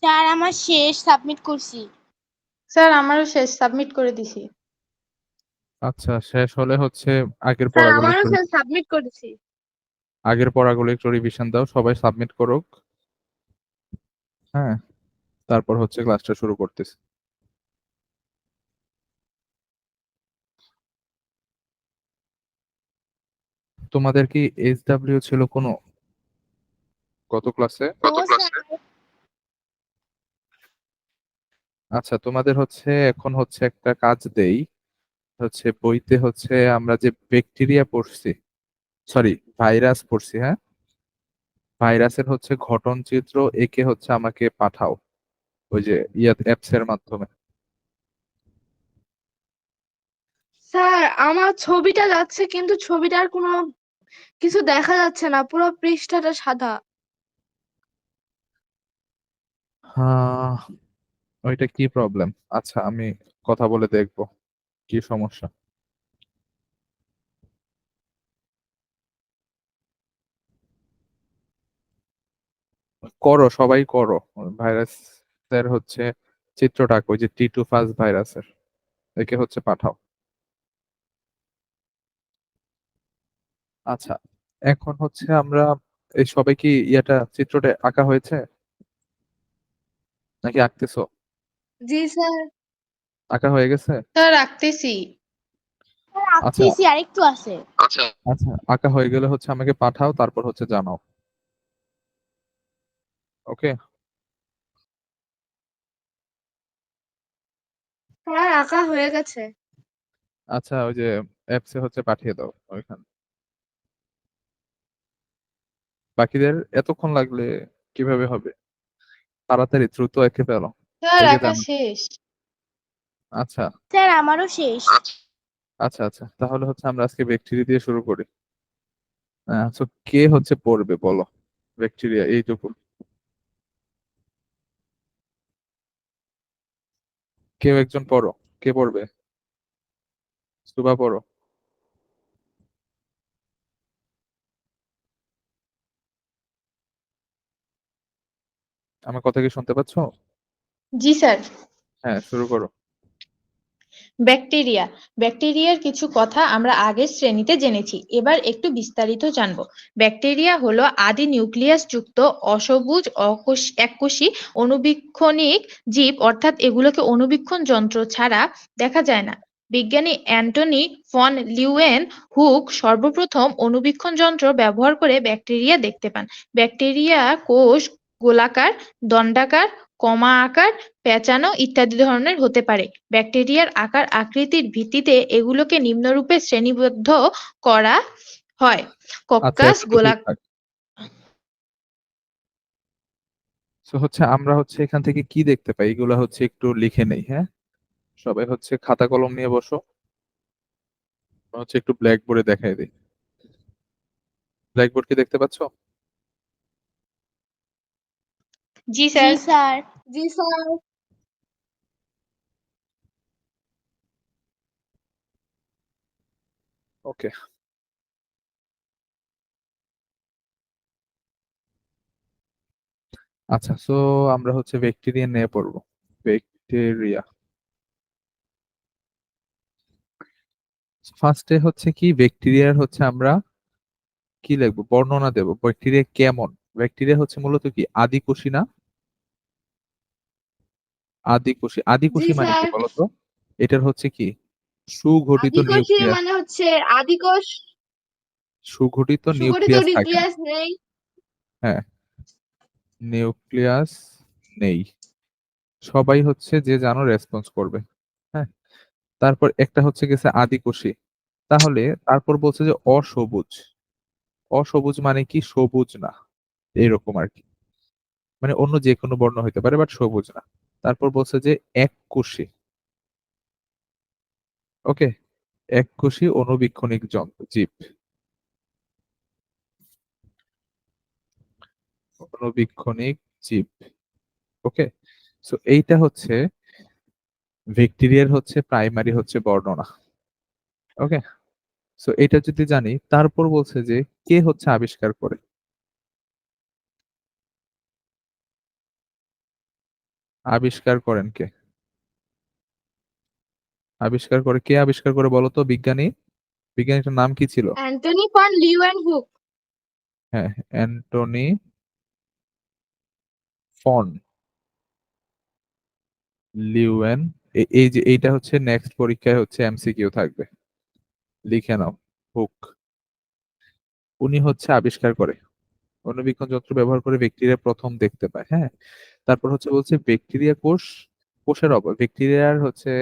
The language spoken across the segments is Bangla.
স্যার আমার শেষ সাবমিট করছি। স্যার আমারও শেষ, সাবমিট করে দিছি। আচ্ছা, শেষ হলে হচ্ছে আগের স্যার পড়াগুলো আমারও একটু শেষ সাবমিট করেছি। রিভিশন দাও, সবাই সাবমিট করুক। হ্যাঁ, তারপর হচ্ছে ক্লাসটা শুরু করতেছি। তোমাদের কি এইচডব্লিউ ছিল কোনো গত ক্লাসে? আচ্ছা, তোমাদের হচ্ছে এখন হচ্ছে একটা কাজ দেই, হচ্ছে বইতে হচ্ছে আমরা যে ব্যাকটেরিয়া পড়ছি, সরি ভাইরাস পড়ছি, হ্যাঁ, ভাইরাসের হচ্ছে ঘটন চিত্র এঁকে হচ্ছে আমাকে পাঠাও, ওই যে অ্যাপস এর মাধ্যমে। স্যার আমার ছবিটা যাচ্ছে কিন্তু ছবিটার কোনো কিছু দেখা যাচ্ছে না, পুরো পৃষ্ঠাটা সাদা। হ্যাঁ, ওইটা কি প্রবলেম? আচ্ছা, আমি কথা বলে দেখবো কি সমস্যা। করো, সবাই করো। ভাইরাসের হচ্ছে চিত্রটা আঁকো, ওই যে টি2 ফাস্ট ভাইরাসের, একে হচ্ছে পাঠাও। আচ্ছা, এখন হচ্ছে আমরা এই সবাই কি চিত্রটা আঁকা হয়েছে নাকি আঁকতেছো? জি স্যার। আঁকা হয়ে গেছে? স্যার রাখতেছি। আচ্ছা আঁকতেছি, আরেকটু আছে। আচ্ছা, আঁকা হয়ে গেলে হচ্ছে আমাকে পাঠাও, তারপর হচ্ছে জানাও। ওকে। স্যার আঁকা হয়ে গেছে। আচ্ছা, ওই যে অ্যাপসে হচ্ছে পাঠিয়ে দাও ওইখানে। বাকিদের এতক্ষণ লাগলে কিভাবে হবে? তাড়াতাড়ি দ্রুত এঁকে ফেলো, স্যার এঁকে আঁকা জানো। শেষ। আচ্ছা স্যার আমারও শেষ। আচ্ছা আচ্ছা, তাহলে হচ্ছে আমরা আজকে ব্যাকটেরিয়া দিয়ে শুরু করি। আচ্ছা, কে হচ্ছে পড়বে বলো ব্যাকটেরিয়া এইটুকু? কেউ একজন পড়ো। কে পড়বে? সুবা পড়ো। আমার কথা কি শুনতে পাচ্ছো? জি স্যার। হ্যাঁ, শুরু করো। ব্যাকটেরিয়া। ব্যাকটেরিয়ার কিছু কথা আমরা আগের শ্রেণীতে জেনেছি, এবার একটু বিস্তারিত জানব। ব্যাকটেরিয়া হলো আদি নিউক্লিয়াস যুক্ত অসবুজ এককোষী অণুবীক্ষণিক জীব, অর্থাৎ এগুলোকে অণুবীক্ষণ যন্ত্র ছাড়া দেখা যায় না। বিজ্ঞানী অ্যান্টনি ফন লিউয়েন হুক সর্বপ্রথম অণুবীক্ষণ যন্ত্র ব্যবহার করে ব্যাকটেরিয়া দেখতে পান। ব্যাকটেরিয়া কোষ গোলাকার, দণ্ডাকার, কমা আকার, পেঁচানো ইত্যাদি ধরনের হতে পারে। ব্যাকটেরিয়ার আকার আকৃতির ভিত্তিতে এগুলোকে নিম্নরূপে শ্রেণীবদ্ধ করা হয়। আচ্ছা, কক্কাস এতটুকুই গোলা থাক। তো হচ্ছে আমরা হচ্ছে এখান থেকে কি দেখতে পাই এগুলা হচ্ছে একটু লিখে নেই, হ্যাঁ। সবাই হচ্ছে খাতা কলম নিয়ে বসো। হচ্ছে একটু ব্ল্যাক বোর্ডে দেখাই দিই। ব্ল্যাক বোর্ড কি দেখতে পাচ্ছো? জি জি স্যার। স্যার। জি স্যার। ওকে। আচ্ছা, সো আমরা হচ্ছে ব্যাকটেরিয়া নিয়ে পড়বো। ব্যাকটেরিয়া ফার্স্টে হচ্ছে কি, ব্যাকটেরিয়ার হচ্ছে আমরা কি লিখবো, বর্ণনা দেব। ব্যাকটেরিয়া কেমন? ব্যাকটেরিয়া হচ্ছে মূলত কি আদিকোষী না? আদিকোষী। জি আদিকোষী মানে কি স্যার। বলতো? এটার হচ্ছে কি সুগঠিত আদিকোষী নিউক্লিয়াস। মানে হচ্ছে আদিকোষ। সুগঠিত সুগঠিত নিউক্লিয়াস থাকে না। নিউক্লিয়াস নেই। হ্যাঁ, নিউক্লিয়াস নেই। সবাই হচ্ছে যে জানো রেসপন্স করবে। হ্যাঁ, তারপর একটা হচ্ছে গেছে আদিকোষী। তাহলে তারপর বলছে যে অসবুজ। অসবুজ মানে কি সবুজ না, এরকম আর কি। মানে অন্য যে কোনো বর্ণ হইতে পারে, বাট সবুজ না। তারপর বলছে যে এককোষী। ওকে, এককোষী অণুবীক্ষণিক জীব। অণুবীক্ষণিক জীব। ওকে। সো এইটা হচ্ছে ব্যাকটেরিয়ার হচ্ছে প্রাইমারি হচ্ছে বর্ণনা। ওকে। সো এটা যদি জানি, তারপর বলছে যে কে হচ্ছে আবিষ্কার করে। আবিষ্কার করেন কে? আবিষ্কার করে কে আবিষ্কার করে বলো তো? বিজ্ঞানী, বিজ্ঞানীটার নাম কি ছিল? Antonie van Leeuwenhoek. হ্যাঁ, অ্যান্টনি ফন লিউয়েন। এই যে এইটা হচ্ছে নেক্সট পরীক্ষায় হচ্ছে এমসিকিউ থাকবে, লিখে নাও। হুক, উনি হচ্ছে আবিষ্কার করে, অণুবীক্ষণ যন্ত্র ব্যবহার করে ব্যাকটেরিয়া প্রথম দেখতে পায়। হ্যাঁ, তারপর হচ্ছে বলছে ব্যাকটেরিয়া কোষ, কোষের ব্যাকটেরিয়ার হচ্ছে,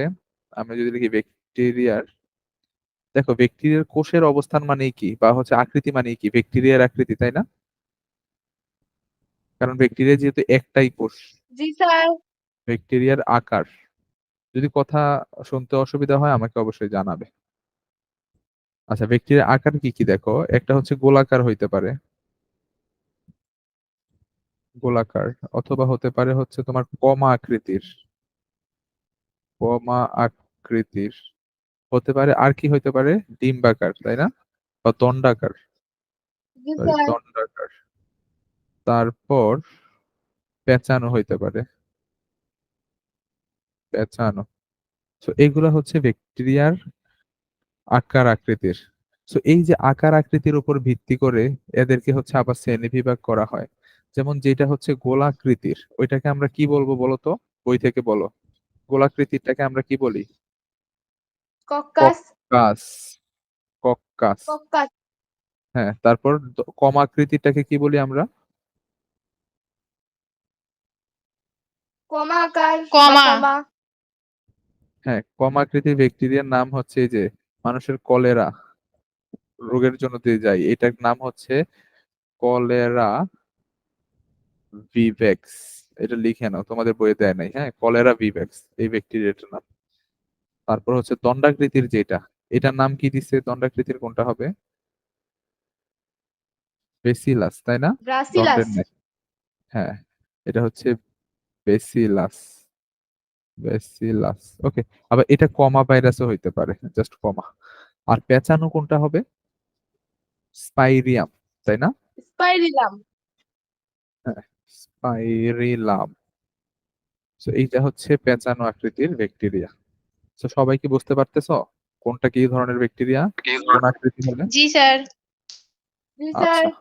আমরা যদি লিখি ব্যাকটেরিয়ার, দেখো ব্যাকটেরিয়ার কোষের অবস্থান মানেই কি, বা হচ্ছে আকৃতি মানেই কি? ব্যাকটেরিয়ার আকৃতি, তাই না? কারণ ব্যাকটেরিয়া যেহেতু একটাই কোষ। জি স্যার। ব্যাকটেরিয়ার আকার, যদি কথা শুনতে অসুবিধা হয় আমাকে অবশ্যই জানাবে। আচ্ছা, ব্যাকটেরিয়ার আকার কি কি দেখো, একটা হচ্ছে গোলাকার হইতে পারে, গোলাকার, অথবা হতে পারে হচ্ছে তোমার কমা আকৃতির, কমা আকৃতির হতে পারে। আর কি হইতে পারে? ডিম্বাকার, তাই না? বা দণ্ডাকার, জি সরি স্যার। দণ্ডাকার। তারপর পেঁচানো হইতে পারে, পেঁচানো। তো এগুলা হচ্ছে ব্যাকটেরিয়ার আকার আকৃতির। তো এই যে আকার আকৃতির উপর ভিত্তি করে এদেরকে হচ্ছে আবার শ্রেণীবিভাগ করা হয়। যেমন যেটা হচ্ছে গোলাকৃতির, ওইটাকে আমরা কি বলবো বলো তো? বই থেকে বলো, গোলাকৃতিরটাকে আমরা কি বলি? কক্কাস। Coccus, coccus. কক্কাস। হ্যাঁ, তারপর কমাকৃতিরটাকে কি বলি আমরা? কমা আকার বা কমা। কমা। হ্যাঁ, কমাকৃতির ব্যাকটেরিয়ার নাম হচ্ছে এই যে মানুষের কলেরা রোগের জন্য দিয়ে যায়, এটার নাম হচ্ছে কলেরা ভিভেক্স। এটা লিখে নাও, তোমাদের বইয়ে দেয় নাই। হ্যাঁ, কলেরা ভিভেক্স এই ব্যাকটেরিয়াটার নাম। তারপর হচ্ছে দণ্ডাকৃতির যেটা, এটার নাম কি দিচ্ছে? দণ্ডাকৃতির কোনটা হবে? বেসিলাস, তাই না? ব্রাসিলাস। দণ্ডের নেই। হ্যাঁ, এটা হচ্ছে বেসিলাস, বেসিলাস। ওকে, আবার এটা কমা ভাইরাসও হইতে পারে, জাস্ট কমা। আর পেঁচানো কোনটা হবে? স্পাইরিয়াম, তাই না? স্পাইরিলাম। হ্যাঁ, স্পাইরিলাম। তো এইটা হচ্ছে পেঁচানো আকৃতির ব্যাকটেরিয়া। তো সবাই কি বুঝতে পারতেছো কোনটা কি ধরনের ব্যাকটেরিয়া, কোন আকৃতি হলে? জি স্যার। জি স্যার। আচ্ছা,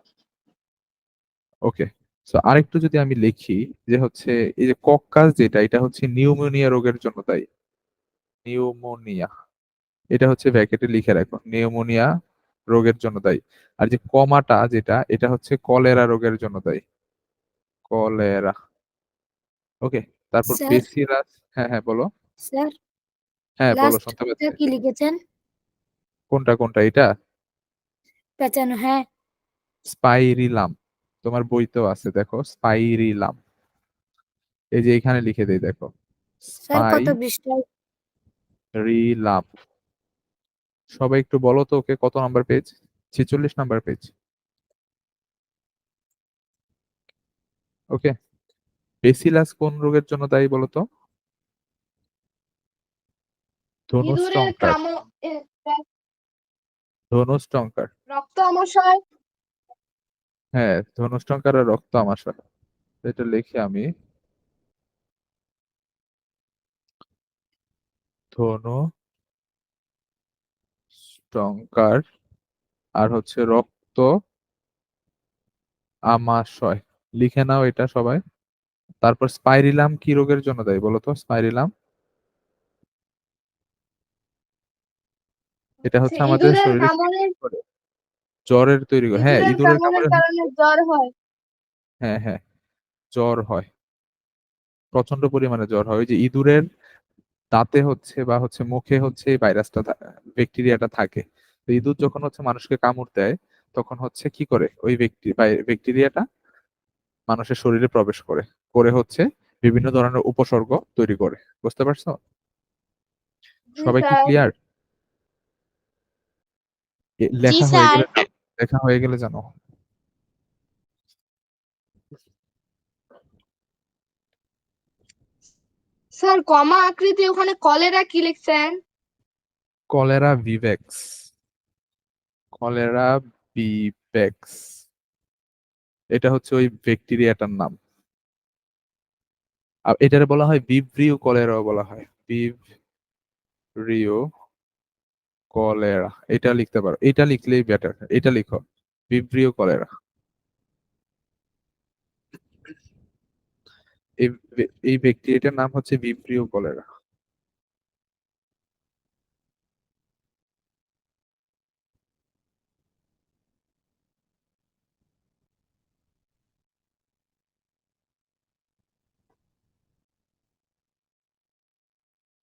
ওকে। তো আরেকটু যদি আমি লিখি যে হচ্ছে এই যে কক্কাস যেটা, এটা হচ্ছে নিউমোনিয়া রোগের জন্য দায়ী। নিউমোনিয়া, এটা হচ্ছে ব্র্যাকেটে লিখে রাখো, নিউমোনিয়া রোগের জন্য দায়ী। আর যে কমাটা যেটা, এটা হচ্ছে কলেরা রোগের জন্য দায়ী, কলেরা। ওকে, তারপর স্যার বেসিলাস। হ্যাঁ হ্যাঁ বলো। স্যার হ্যাঁ বলো, লাস্ট শুনতে টা পাচ্ছি। কি লিখেছেন? কোনটা কোনটা এটা? পেঁচানো, হ্যাঁ। স্পাইরিলাম, তোমার বইতেও আছে, দেখো স্পাইরিলাম। এই যে এখানে লিখে দেই, দেখো স্যার কত পৃষ্ঠায়? স্পাইরিলাম। সবাই একটু বলো তো, ওকে কত number page? 46 number page. Okay, bacillus কোন রোগের জন্য দায়ী বলো তো? ইঁদুরের ধনুষ্টঙ্কার, কামড় ধনুষ্টঙ্কার। রক্ত আমাশয়। হ্যাঁ, ধনুষ্টঙ্কার আর রক্ত আমাশয়। এটা লিখি আমি, ধনুষ্টঙ্কার আর হচ্ছে রক্ত আমাশয়, লিখে নাও এটা সবাই। তারপর স্পাইরিলাম কি রোগের জন্য দায়ী বলো তো? স্পাইরিলাম, এটা হচ্ছে আমাদের ইঁদুরের শরীরে কি কামড়ের তৈরি করে? জ্বরের তৈরি করে। হ্যাঁ, ইঁদুরের ইঁদুরের কামড়ের কামড়ে কারণে জ্বর হয়। হ্যাঁ হ্যাঁ, জ্বর হয়, প্রচন্ড পরিমাণে জ্বর হয়। ওই যে ইঁদুরের দাঁতে হচ্ছে বা হচ্ছে মুখে হচ্ছে এই ভাইরাসটা, ব্যাকটেরিয়াটা থাকে। তো ইঁদুর যখন হচ্ছে মানুষকে কামড় দেয়, তখন হচ্ছে কি করে ওই ব্যাকটেরিয়াটা মানুষের শরীরে প্রবেশ করে, করে হচ্ছে বিভিন্ন ধরনের উপসর্গ তৈরি করে। বুঝতে পারছো? জি সবাই কি স্যার। ক্লিয়ার? জি লেখা হয়ে স্যার। গেলে লেখা হয়ে গেলে জানো। স্যার কমা আকৃতি ওখানে কলেরা কি লিখছেন? কলেরা ভিভেক্স, কলেরা ভিভেক্স, এটা হচ্ছে ওই ব্যাকটেরিয়াটার নাম। এটারে বলা হয় ভিব্রিও কলেরাও বলা হয়, ভিব্রিও কলেরা। এটা লিখতে পারো, এটা লিখলেই বেটার, এটা লিখো, ভিব্রিও কলেরা। এই ব্যাকটেরিয়াটার নাম হচ্ছে ভিব্রিও কলেরা।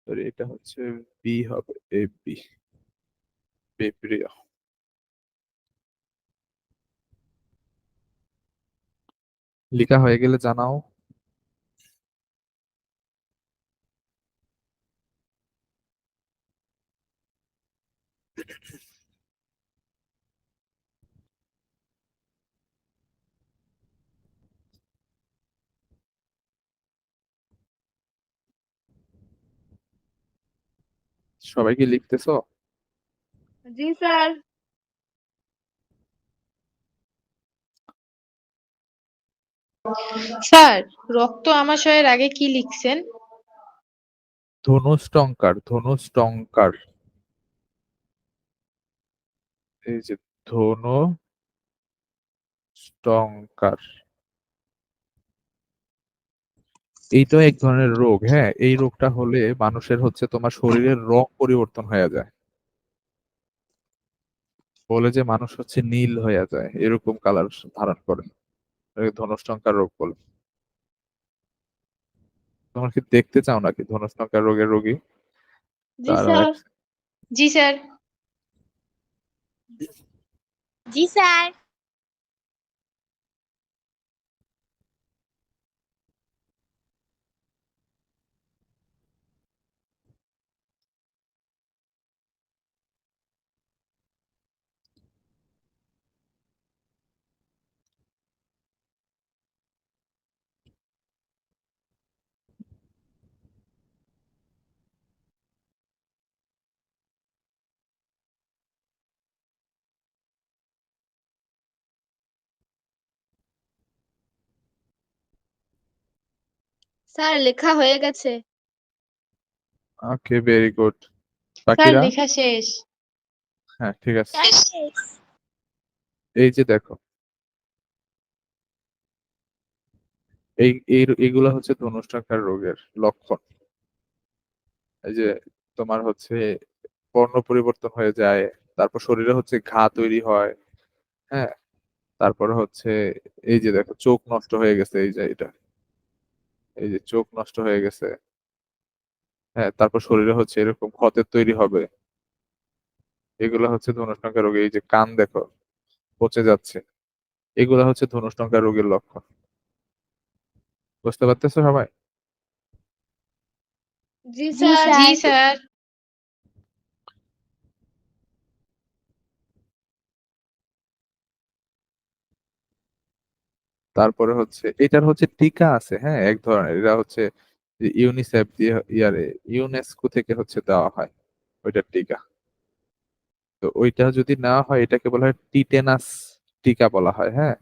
সরি, এটা হচ্ছে বি হবে, এ বি, ভিব্রিও। লেখা হয়ে গেলে জানাও। সবাই কি লিখতেছো? জি স্যার। স্যার, রক্ত আমাশয়ের আগে কি লিখছেন? ধনুষ্টঙ্কার, ধনুষ্টঙ্কার। এই যে ধনুষ্টঙ্কার, এইটাও এক ধরনের রোগ। হ্যাঁ, এই রোগটা হলে মানুষের হচ্ছে তোমার শরীরের রং পরিবর্তন হয়ে যায়, বলে যে মানুষ হচ্ছে নীল হয়ে যায়, এরকম কালার ধারণ করে। এটাকে ধনুষ্টঙ্কার রোগ বলে। তোমরা কি দেখতে চাও নাকি ধনুষ্টঙ্কার রোগের রোগী? জি দাঁড়াও স্যার। জি স্যার। জি স্যার। স্যার লেখা হয়ে গেছে। ওকে, ভেরি গুড। স্যার বাকিরা? লেখা শেষ। হ্যাঁ, ঠিক আছে। স্যার, এই যে দেখো, এইগুলা হচ্ছে ধনুষ্টঙ্কার রোগের লক্ষণ। এই যে তোমার হচ্ছে বর্ণ পরিবর্তন হয়ে যায়, তারপর শরীরে হচ্ছে ঘা তৈরি হয়। হ্যাঁ, তারপরে হচ্ছে এই যে দেখো চোখ নষ্ট হয়ে গেছে, এই যে এটা, এই যে চোখ নষ্ট হয়ে গেছে। হ্যাঁ, তারপর শরীরে হচ্ছে এরকম ক্ষতের তৈরি হবে। এগুলা হচ্ছে ধনুষ্টঙ্কার রোগ। এই যে কান দেখো পচে যাচ্ছে, এগুলা হচ্ছে ধনুষ্টঙ্কার রোগের লক্ষণ। বুঝতে পারতেছো সবাই? জি জি স্যার। জি স্যার। স্যার। তারপরে হচ্ছে এটার হচ্ছে টিকা আছে। হ্যাঁ, এক ধরনের, এটা হচ্ছে ইউনিসেফ দিয়ে ইউনেস্কো থেকে হচ্ছে দেওয়া হয় ওইটার টিকা। তো ওইটা যদি নেওয়া হয় এটাকে বলা হয় টিটেনাস টিকা বলা হয়। হ্যাঁ,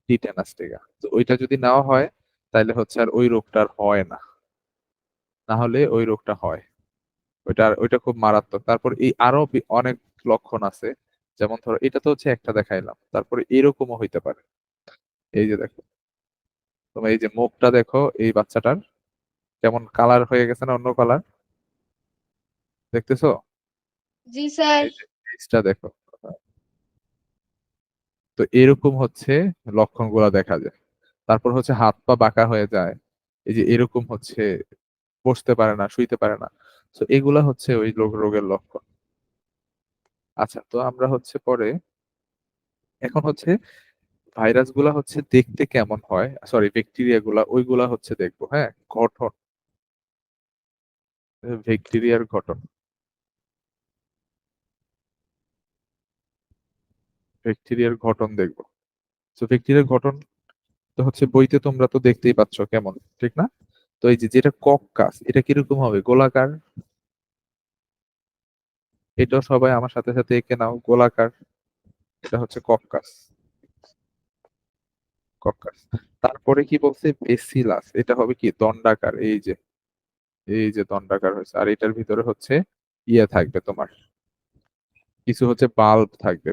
টিটেনাস টিকা। তো ওইটা যদি নেওয়া হয় তাহলে হচ্ছে আর ওই রোগটা আর হয় না, না হলে ওই রোগটা হয়। ওইটা খুব মারাত্মক। তারপর এই আরো অনেক লক্ষণ আছে। যেমন ধরো এটা তো হচ্ছে একটা দেখাইলাম, তারপরে এরকমও হইতে পারে। এই যে দেখো, তোমার এই যে মুখটা দেখো এই বাচ্চাটার কেমন কালার হয়ে গেছে না, অন্য কালার, দেখতেছো? জি স্যার। এই যে ফেসটা দেখো। তো এরকম হচ্ছে লক্ষণগুলা দেখা যায়। তারপর হচ্ছে হাত পা বাঁকা হয়ে যায়, এই যে এরকম হচ্ছে বসতে পারে না, শুইতে পারে না। তো এগুলা হচ্ছে ওই রোগের লক্ষণ। আচ্ছা, তো আমরা হচ্ছে পরে এখন হচ্ছে ভাইরাস গুলা হচ্ছে দেখতে কেমন হয়, সরি ব্যাকটেরিয়া গুলা, ওইগুলা হচ্ছে দেখবো। হ্যাঁ, গঠন, ব্যাকটেরিয়ার গঠন, ব্যাকটেরিয়ার গঠন দেখবো। তো ব্যাকটেরিয়ার গঠন তো হচ্ছে বইতে তোমরা তো দেখতেই পাচ্ছ কেমন, ঠিক না? তো এই যে যেটা কক্কাস, এটা কিরকম হবে, গোলাকার। এটাও সবাই আমার সাথে সাথে এঁকে নাও, গোলাকার। এটা হচ্ছে কক্কাস। কক্কাস। তারপরে কি বলছে বেসিলাস, এটা হবে কি দণ্ডাকার, এই যে দণ্ডাকার হয়েছে, আর এটার ভিতরে হচ্ছে ইয়ে থাকবে তোমার, কিছু হচ্ছে বাল্ব থাকবে,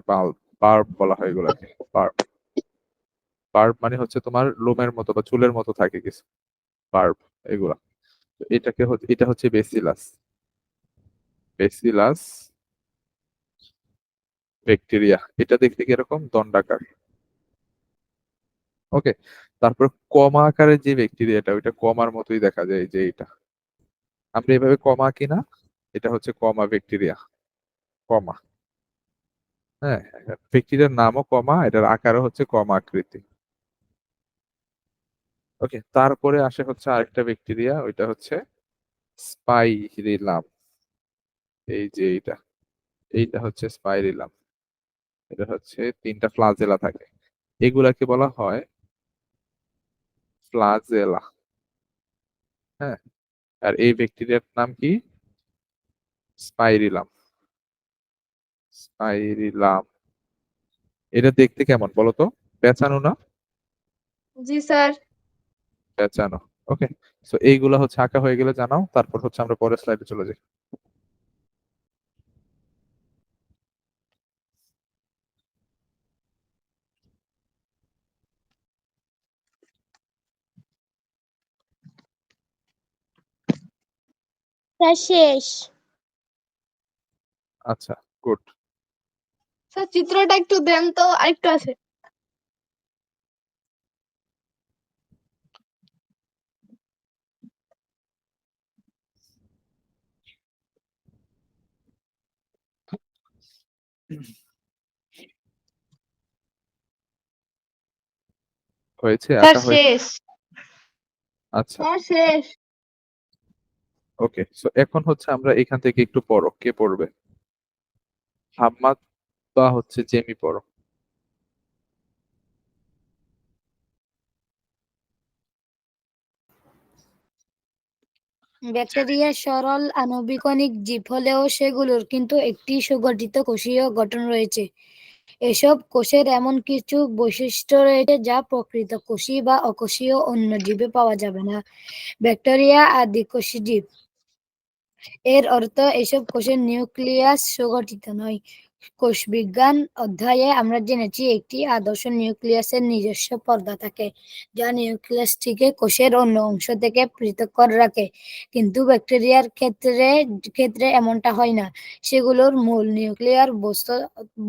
বার্ব বলা হয় এগুলাকে, বার্ব। বার্ব মানে হচ্ছে তোমার লোমের মতো বা চুলের মতো থাকে কিছু, বার্ব এগুলা। তো এটা হচ্ছে বেসিলাস, বেসিলাস ব্যাকটেরিয়া। এটা দেখতে কিরকম দণ্ডাকার। ওকে, তারপর কমা আকারের যে ব্যাকটেরিয়াটা, ওইটা কমার মতোই দেখা যায়, যে এটা আমরা এভাবে কমা কিনা, এটা হচ্ছে কমা ব্যাকটেরিয়া, কমা। হ্যাঁ, ব্যাকটেরিয়ার নামও কমা, এটার আকারও হচ্ছে কমা আকৃতি। ওকে, তারপরে আসে হচ্ছে আরেকটা ব্যাকটেরিয়া, ওইটা হচ্ছে স্পাইরিলাম। এই যে এইটা হচ্ছে স্পাইরিলাম। এটা হচ্ছে 3টা ফ্লাজেলা থাকে, এগুলাকে বলা হয় ফ্লাজেলা। হ্যাঁ, আর এই ব্যাকটেরিয়ার নাম কি? Spirillum, spirillum. এটা দেখতে কেমন বলো তো? পেঁচানো না? জি স্যার। পেঁচানো। ওকে, সো এইগুলা হচ্ছে আঁকা হয়ে গেলে জানাও, তারপর হচ্ছে আমরা পরের স্লাইডে চলে যাই। স্যার শেষ। আচ্ছা, গুড। স্যার চিত্রটা একটু দেন তো, আরেকটু আছে। হয়েছে, স্যার আঁকা হয়েছে। শেষ। আচ্ছা, স্যার শেষ। ওকে, সো এখন হচ্ছে আমরা এখান থেকে একটু পড়ো, কে পড়বে? হাম্মাদ বা হচ্ছে জেমি পড়ো। ব্যাকটেরিয়া সরল আণবিক জীব হলেও সেগুলোর কিন্তু একটি সুগঠিত কোষীয় গঠন রয়েছে। এসব কোষের এমন কিছু বৈশিষ্ট্য রয়েছে যা প্রকৃত কোষী বা অকোষীয় অন্য জীবে পাওয়া যাবে না। ব্যাকটেরিয়া আদিকোষী জীব। এর অর্থ এসব কোষের নিউক্লিয়াস সুগঠিত নয়। কোষবিজ্ঞান অধ্যায়ে আমরা জেনেছি একটি আদর্শ নিউক্লিয়াসের নিজস্ব পর্দা থাকে, যা নিউক্লিয়াসটিকে কোষের অন্য অংশ থেকে পৃথক করে রাখে। কিন্তু ব্যাকটেরিয়ার ক্ষেত্রে এমনটা হয় না। সেগুলোর মূল নিউক্লিয়ার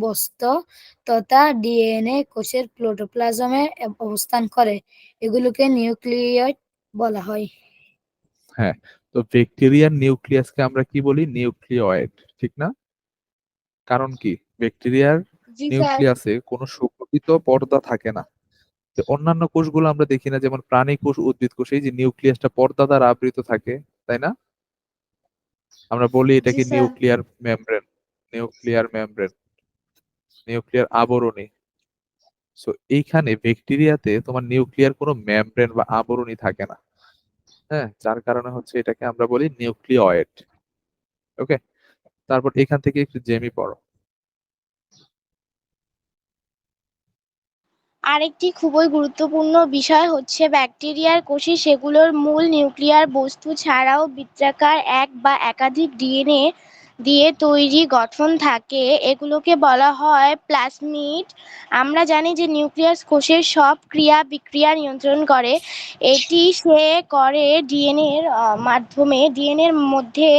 বস্তু তথা ডিএনএ কোষের প্রোটোপ্লাজমে অবস্থান করে। এগুলোকে নিউক্লিয়য়েড বলা হয়। হ্যাঁ, তো ব্যাকটেরিয়ার নিউক্লিয়াসকে আমরা কি বলি? নিউক্লিয়য়েড, ঠিক না? কারণ কি, ব্যাকটেরিয়ার জি স্যার। নিউক্লিয়াসে কোনো সুগঠিত পর্দা থাকে না। তো অন্যান্য কোষগুলো আমরা দেখি না, যেমন প্রাণী কোষ, উদ্ভিদ কোষ, এই যে নিউক্লিয়াসটা পর্দা দ্বারা আবৃত থাকে, তাই না? আমরা বলি জি এটাকে sir. Nuclear membrane, nuclear membrane, nuclear আবরণী। সো এইখানে ব্যাকটেরিয়াতে তোমার নিউক্লিয়ার কোনো মেমব্রেন বা আবরণী থাকে না। হ্যাঁ, যার কারণে হচ্ছে এটাকে আমরা বলি নিউক্লিয়য়েড। ওকে, তারপর এখান থেকে একটু জেমি পড়ো। আরেকটি খুবই গুরুত্বপূর্ণ বিষয় হচ্ছে ব্যাকটেরিয়ার কোষে সেগুলোর মূল নিউক্লিয়ার বস্তু ছাড়াও বৃত্তাকার এক বা একাধিক ডিএনএ দিয়ে তৈরি গঠন থাকে, এগুলোকে বলা হয় প্লাজমিড। আমরা জানি যে নিউক্লিয়াস কোষের সব ক্রিয়া বিক্রিয়া নিয়ন্ত্রণ করে। এটি সে করে ডিএনএর মাধ্যমে। ডিএনএর মধ্যে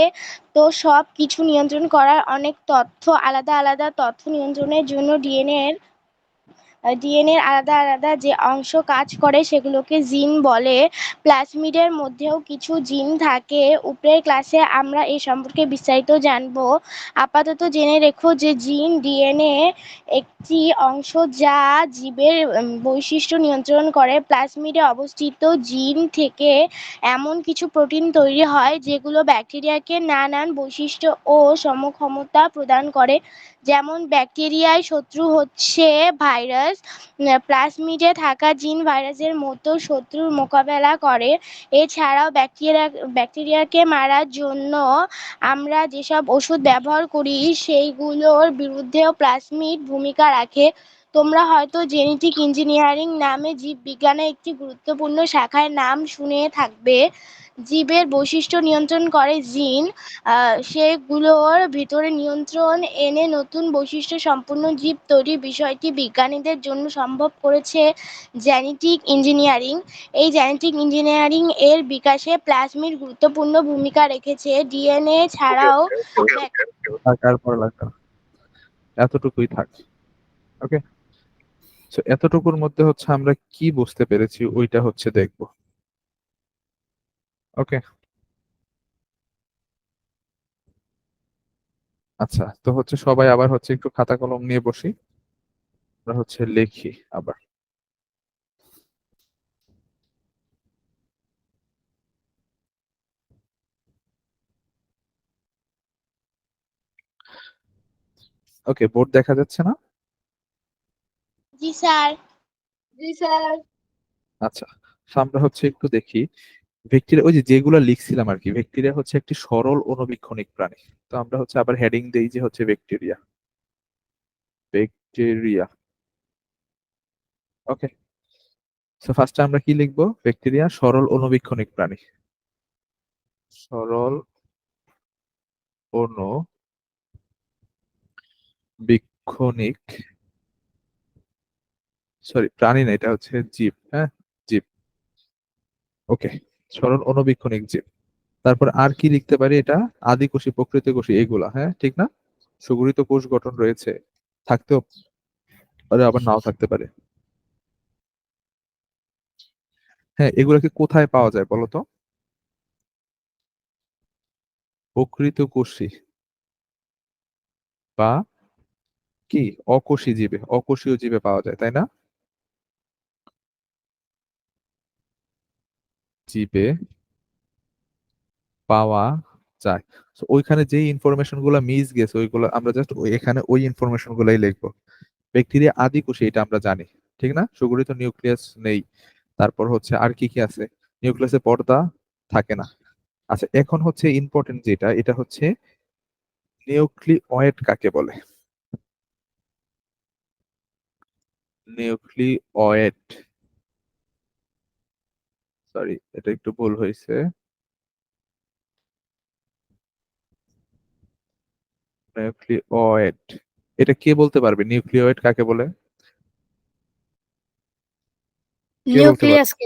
তো সব কিছু নিয়ন্ত্রণ করার অনেক তথ্য, আলাদা আলাদা তথ্য নিয়ন্ত্রণের জন্য ডিএনএর আলাদা আলাদা যে অংশ কাজ করে সেগুলোকে জিন বলে। প্লাজমিডের মধ্যেও কিছু জিন থাকে। উপরের ক্লাসে আমরা এ সম্পর্কে বিস্তারিত জানবো। আপাতত জেনে রেখো যে জিন ডিএনএ একটি অংশ যা জীবের বৈশিষ্ট্য নিয়ন্ত্রণ করে। প্লাজমিডে অবস্থিত জিন থেকে এমন কিছু প্রোটিন তৈরি হয় যেগুলো ব্যাকটেরিয়াকে নানান বৈশিষ্ট্য ও সমক্ষমতা প্রদান করে। যেমন ব্যাকটেরিয়ার শত্রু হচ্ছে ভাইরাস। প্লাজমিডে থাকা জিন ভাইরাসের মতো শত্রুর মোকাবেলা করে। এছাড়াও ব্যাকটেরিয়াকে মারার জন্য আমরা যেসব ওষুধ ব্যবহার করি সেইগুলোর বিরুদ্ধেও প্লাজমিড ভূমিকা রাখে। তোমরা হয়তো জেনেটিক ইঞ্জিনিয়ারিং নামে জীববিজ্ঞানের একটি গুরুত্বপূর্ণ শাখার নাম শুনে থাকবে। জীবের বৈশিষ্ট্য নিয়ন্ত্রণ করে জিন। সেগুলোর ভিতরে নিয়ন্ত্রণ এনে নতুন বৈশিষ্ট্য সম্পন্ন জীব তৈরির বিষয়টি বিজ্ঞানীদের জন্য সম্ভব করেছে জেনেটিক ইঞ্জিনিয়ারিং। এই জেনেটিক ইঞ্জিনিয়ারিং এর বিকাশে প্লাজমিড গুরুত্বপূর্ণ ভূমিকা রেখেছে। ডিএনএ ওকে ছাড়াও ওকে থাক, আর পড়া লাগবে না, এতটুকুই থাক। ওকে, তো এতটুকুর মধ্যে হচ্ছে আমরা কি বুঝতে পেরেছি ওইটা হচ্ছে দেখবো। ওকে, আচ্ছা, তো হচ্ছে সবাই আবার হচ্ছে একটু খাতা কলম নিয়ে বসি, আমরা হচ্ছে লিখি আবার। ওকে, বোর্ড দেখা যাচ্ছে না? জি স্যার। জি স্যার। আচ্ছা, তো আমরা হচ্ছে একটু দেখি ব্যাকটেরিয়া, ওই যে যেগুলো লিখছিলাম আর কি, ব্যাকটেরিয়া হচ্ছে একটি সরল অণুবীক্ষণিক প্রাণী। তো আমরা হচ্ছে আবার হেডিং দেই যে হচ্ছে ব্যাকটেরিয়া, ব্যাকটেরিয়া। ওকে, তো ফার্স্টে আমরা কি লিখবো? ব্যাকটেরিয়া সরল অণুবীক্ষণিক প্রাণী, সরল অণুবীক্ষণিক, সরি প্রাণী না, এটা হচ্ছে জীব, হ্যাঁ জীব। ওকে, সরল অণুবীক্ষণিক জীব। তারপর আর কি লিখতে পারি? এটা আদিকোষী, প্রকৃত কোষী, এগুলা, হ্যাঁ ঠিক না? সুগঠিত কোষ গঠন রয়েছে, থাকতেও পারে আবার নাও থাকতে পারে। হ্যাঁ, এগুলাকে কোথায় পাওয়া যায় বলো তো? প্রকৃত কোষী বা কি অকোষী জীবে, অকোষীয় জীবে পাওয়া যায়, তাই না? জীবে পাওয়া যায়। So, ওইখানে যে ইনফরমেশন গুলা মিস গেছে ওইগুলো আমরা জাস্ট এখানে ওই ইনফরমেশন গুলাই লিখবো। ব্যাকটেরিয়া আদি কোষী, এটা আমরা জানি, ঠিক না? সুগঠিত নিউক্লিয়াস নেই। তারপর হচ্ছে আর কি কি আছে? নিউক্লিয়াসে পর্দা থাকে না। আচ্ছা, এখন হচ্ছে ইম্পর্টেন্ট যেটা, এটা হচ্ছে নিউক্লিওয়েড কাকে বলে? নিউক্লিওয়েড, সরি এটা একটু ভুল হয়েছে। নিউক্লিওয়েড, এটা কে বলতে পারবে নিউক্লিওয়েড কাকে বলে? কে বলতে পারবে? নিউক্লিয়াসকে।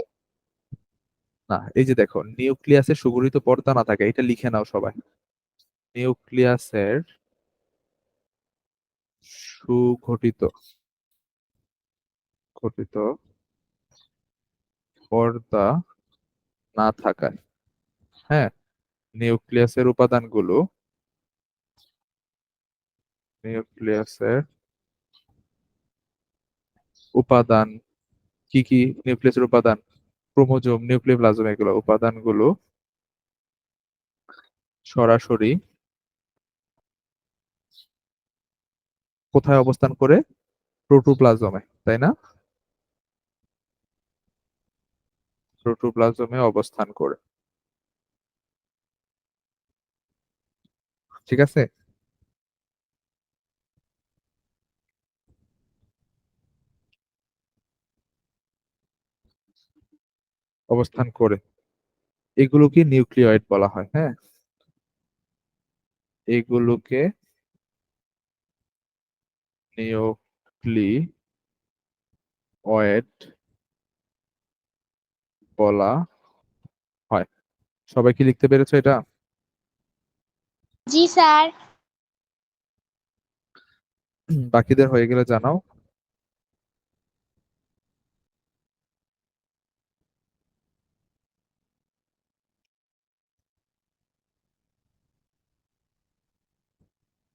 না, এই যে দেখো, নিউক্লিয়াসে সুগঠিত পর্দা না থাকে, এটা লিখে নাও সবাই। নিউক্লিয়াসের সুগঠিত গঠিত পর্দা না থাকায়, হ্যাঁ, নিউক্লিয়াসের উপাদানগুলো, নিউক্লিয়াসের উপাদান কি কি? নিউক্লিয়াসের উপাদান ক্রোমোজোম, নিউক্লিওপ্লাজম, এগুলো উপাদানগুলো সরাসরি কোথায় অবস্থান করে? প্রোটোপ্লাজমে, তাই না? প্রোটোপ্লাজমে অবস্থান করে, ঠিক আছে? অবস্থান করে, এগুলোকে নিউক্লিওয়েড বলা হয়, হ্যাঁ, এগুলোকে নিউক্লিওয়েড বলা হয়। সবাই কি লিখতে পেরেছো এটা? জি স্যার। বাকিদের হয়ে গেলে জানাও।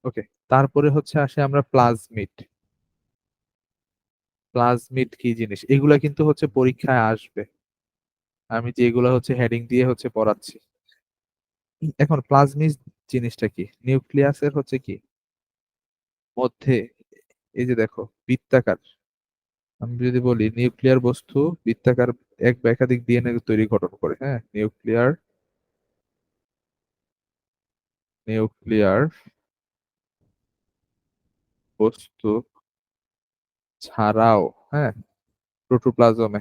ওকে, তারপরে হচ্ছে আসে আমরা প্লাজমিড। প্লাজমিড কি জিনিস? এগুলা কিন্তু হচ্ছে পরীক্ষায় আসবে, আমি যেগুলো হচ্ছে হেডিং দিয়ে হচ্ছে পড়াচ্ছি। এখন প্লাজমিড জিনিসটা কি? নিউক্লিয়াসের হচ্ছে কি মধ্যে, এই যে দেখো বৃত্তাকার, আমি যদি বলি নিউক্লিয়ার বস্তু বৃত্তাকার এক বা একাধিক ডিএনএ তৈরি গঠন করে, হ্যাঁ, নিউক্লিয়ার বস্তু ছাড়াও, হ্যাঁ, প্রোটোপ্লাজমে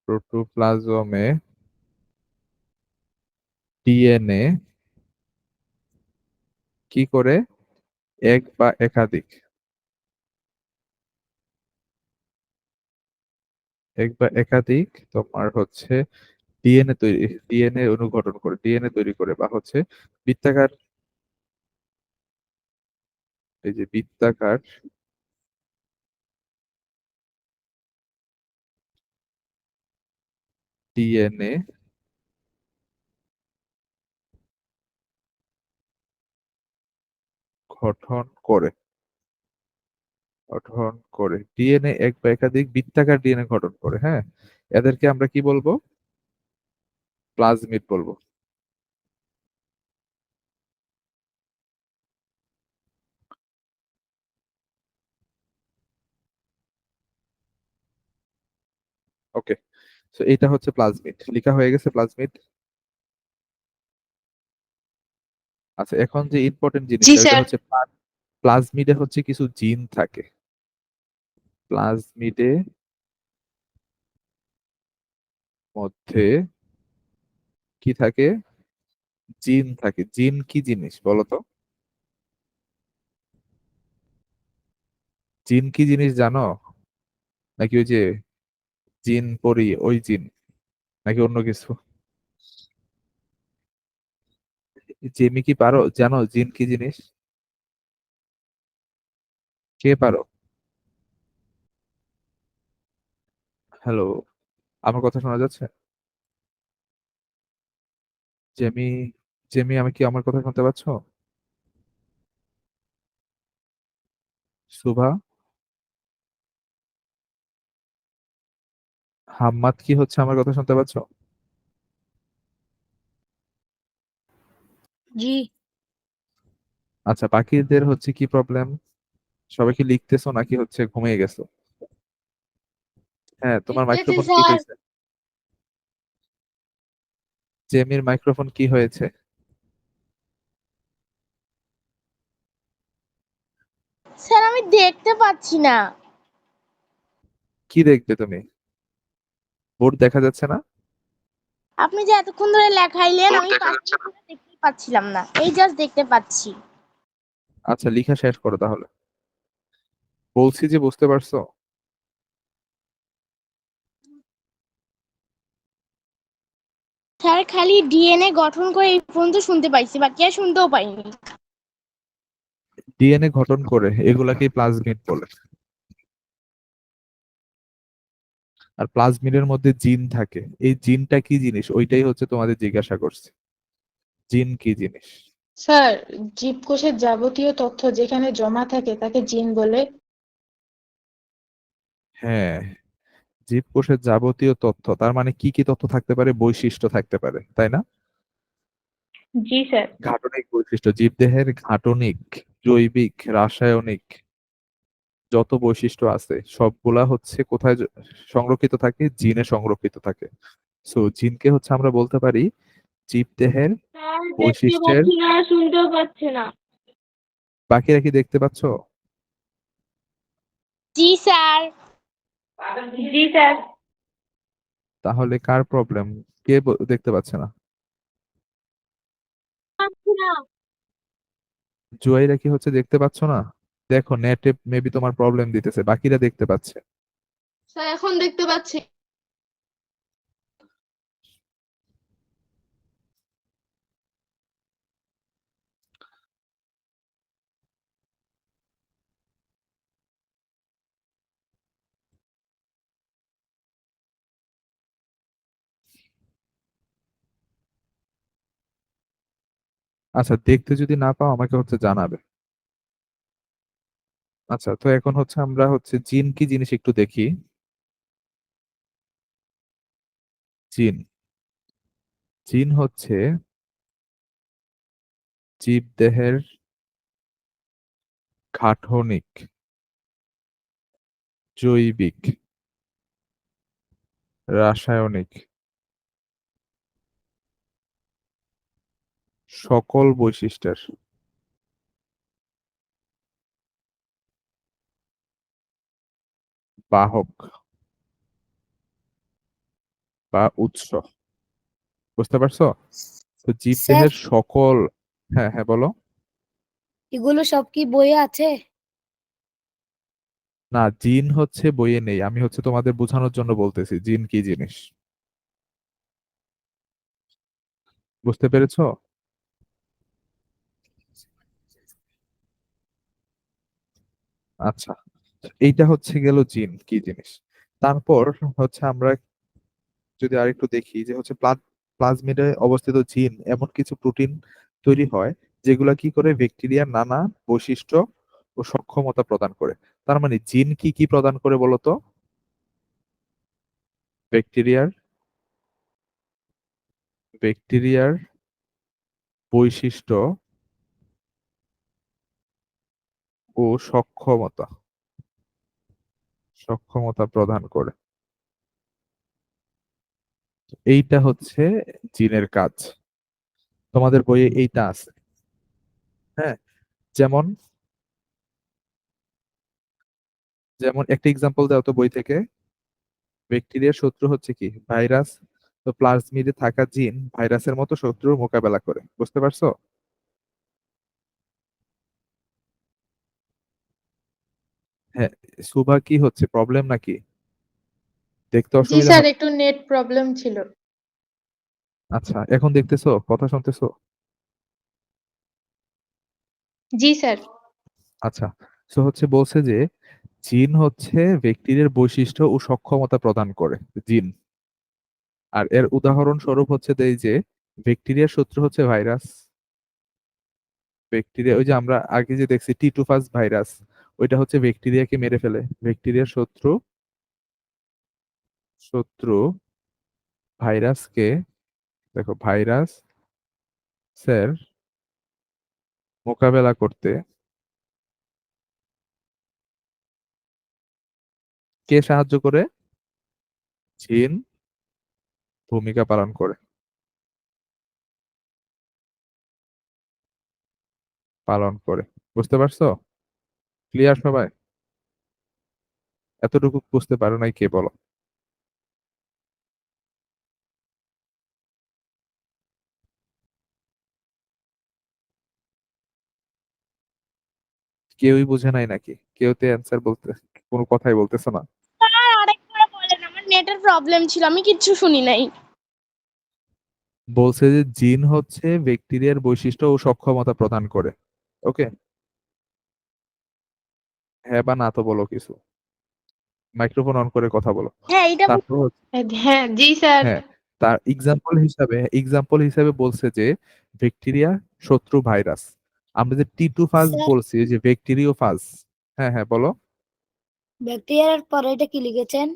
প্রোটোপ্লাজমে ডিএনএ কি করে এক বা একাধিক তোমার হচ্ছে ডিএনএ অনুঘটন করে, ডিএনএ তৈরি করে, বা হচ্ছে বৃত্তাকার, এই যে বৃত্তাকার ডিএনএ গঠন করে ডিএনএ এক বা একাধিক বৃত্তাকার ডিএনএ গঠন করে, হ্যাঁ, এদেরকে আমরা কি বলবো? প্লাজমিড বলবো। ওকে, তো এটা হচ্ছে প্লাজমিড, লেখা হয়ে গেছে প্লাজমিড। আচ্ছা, এখন যে ইম্পর্টেন্ট জি জিনিসটা, এটা স্যার। হচ্ছে প্লাজমিডে হচ্ছে কিছু জিন থাকে। প্লাজমিডে মধ্যে কি থাকে? জিন থাকে। জিন কি জিনিস বলো তো? জিন কি জিনিস জানো? নাকি ওই যে জিন পরি ওই জিন, নাকি অন্য কিছু? জেমি কি পারো, জানো জিন কি জিনিস? কে পারো? হ্যালো, আমার কথা শোনা যাচ্ছে? জেমি, আমি কি আমার কথা শুনতে পাচ্ছ? সুভা, হাম্মাদ কি হচ্ছে আমার কথা শুনতে পাচ্ছ? জি। আচ্ছা, বাকিদের হচ্ছে কি প্রবলেম? সবাই কি লিখতেছো নাকি হচ্ছে ঘুমিয়ে গেছো? হ্যাঁ, তোমার লিখতেছি মাইক্রোফোন কি স্যার। হয়েছে? জেমির মাইক্রোফোন কি হয়েছে? স্যার আমি দেখতে পাচ্ছি না। কি দেখবে তুমি? বোর্ড দেখা যাচ্ছে না? আপনি যে এতক্ষণ ধরে লেখাইলেন আমি দেখতেই পাচ্ছিলাম না, এই জাস্ট দেখতে পাচ্ছি। আচ্ছা, লেখা শেষ করো তাহলে। বলছি যে, বুঝতে পারছো? স্যার খালি ডিএনএ গঠন করে এই পর্যন্ত শুনতে পাইছি, বাকি আর শুনতেও পাইনি। ডিএনএ গঠন করে, এগুলাকেই প্লাজমিড বলে। আর প্লাজমিডের মধ্যে জিন থাকে। এই জিনটা কি জিনিস ওইটাই হচ্ছে তোমাদের জিজ্ঞাসা করছে। জিন কি জিনিস? স্যার, জীবকোষের যাবতীয় তথ্য যেখানে জমা থাকে তাকে জিন বলে। হ্যাঁ, জীবকোষের যাবতীয় তথ্য, তার মানে কি কি তথ্য থাকতে পারে? বৈশিষ্ট্য থাকতে পারে, তাই না? জি স্যার। ঘাটনিক বৈশিষ্ট্য, জীবদেহের ঘাটনিক, জৈবিক, রাসায়নিক যত বৈশিষ্ট্য আছে সবগুলা হচ্ছে কোথায় সংরক্ষিত থাকে? জিনে সংরক্ষিত থাকে। সো জিনকে হচ্ছে আমরা বলতে পারি জীবদেহের স্যার দেখতে বৈশিষ্ট্যের। পাচ্ছি না, শুনতেও পাচ্ছি না। বাকিরা কি দেখতে পাচ্ছ? জি স্যার। জি স্যার। তাহলে কার প্রবলেম? কে দেখতে পাচ্ছে না? পাচ্ছি না। জুয়াইরা কি হচ্ছে দেখতে পাচ্ছ না? দেখো, নেটে মেবি তোমার প্রবলেম দিতেছে, বাকিরা দেখতে পাচ্ছে। স্যার এখন দেখতে পাচ্ছি। আচ্ছা, দেখতে যদি না পাও আমাকে হচ্ছে জানাবে। আচ্ছা, তো এখন হচ্ছে আমরা হচ্ছে জিন কি জিনিস একটু দেখি। জিন, জিন হচ্ছে জীবদেহের গাঠনিক, জৈবিক, রাসায়নিক সকল বৈশিষ্ট্যের বাহক বা উৎস। বুঝতে পারছো? তো স্যার, জীবদেহের সকল, হ্যাঁ হ্যাঁ বলো। এগুলো সব কি বইয়ে আছে? না, জিন হচ্ছে বইয়ে নেই, আমি হচ্ছে তোমাদের বোঝানোর জন্য বলতেছি জিন কি জিনিস। বুঝতে পেরেছো? আচ্ছা, এইটা হচ্ছে গেল জিন কি জিনিস। তারপর হচ্ছে আমরা যদি আরেকটু দেখি যে হচ্ছে প্লাজমিডে অবস্থিত জিন এমন কিছু প্রোটিন তৈরি হয় যেগুলা কি করে ব্যাকটেরিয়ার নানা বৈশিষ্ট্য ও সক্ষমতা প্রদান করে। তার মানে জিন কি কি প্রদান করে বলতো? ব্যাকটেরিয়ার ব্যাকটেরিয়ার বৈশিষ্ট্য ও সক্ষমতা প্রদান করে। এইটা হচ্ছে জিনের কাজ। তোমাদের বইয়ে এইটা আছে। হ্যাঁ, যেমন যেমন একটা এক্সাম্পল দাও তো বই থেকে। ব্যাকটেরিয়ার শত্রু হচ্ছে কি? ভাইরাস। তো প্লাজমিডে থাকা জিন ভাইরাসের মতো শত্রুর মোকাবেলা করে। বুঝতে পারছো? হ্যাঁ। সুভা, কি হচ্ছে, প্রবলেম নাকি? দেখতে জি অসুবিধা স্যার, হয়? একটু নেট প্রবলেম ছিল। আচ্ছা, এখন দেখতেছো, কথা শুনতেছো? জি স্যার। আচ্ছা, তো হচ্ছে বলছে যে জিন হচ্ছে ব্যাকটেরিয়ার বৈশিষ্ট্য ও সক্ষমতা প্রদান করে। জিন। আর এর উদাহরণ স্বরূপ হচ্ছে এই যে ব্যাকটেরিয়ার শত্রু হচ্ছে ভাইরাস। ব্যাকটেরিয়া, ওই যে আমরা আগে যে দেখছি টিটুফাস ভাইরাস, ওইটা হচ্ছে ব্যাকটেরিয়াকে মেরে ফেলে। ব্যাকটেরিয়ার শত্রু শত্রু ভাইরাসকে, দেখো ভাইরাসের মোকাবেলা করতে কে সাহায্য করে? জিন ভূমিকা পালন করে। বুঝতে পারছো? ক্লিয়ার সবাই? এতটুকু বুঝতে পারো নাই কে বলো? কেউই বুঝে নাই নাকি? কেউ তো অ্যান্সার বলতে, কোনো কথাই বলতেছে না। স্যার আরেকবার বলেন, আমার নেটের প্রবলেম ছিল, আমি কিচ্ছু শুনি নাই। বলছে যে জিন হচ্ছে ব্যাকটেরিয়ার বৈশিষ্ট্য ও সক্ষমতা প্রদান করে। ওকে, হ্যাঁ বা না তো বলো কিছু। মাইক্রোফোন অন করে কথা বলো। হ্যাঁ, এইটা তারপর হ্যাঁ জি স্যার। হ্যাঁ, তার এক্সাম্পল হিসাবে বলছে যে ব্যাকটেরিয়া শত্রু ভাইরাস। আমরা যে টিটুফাস স্যার, বলছি, যে ব্যাকটেরিওফাজ। হ্যাঁ হ্যাঁ বলো। ব্যাকটেরিয়ার পরে এটা কি লিখেছেন?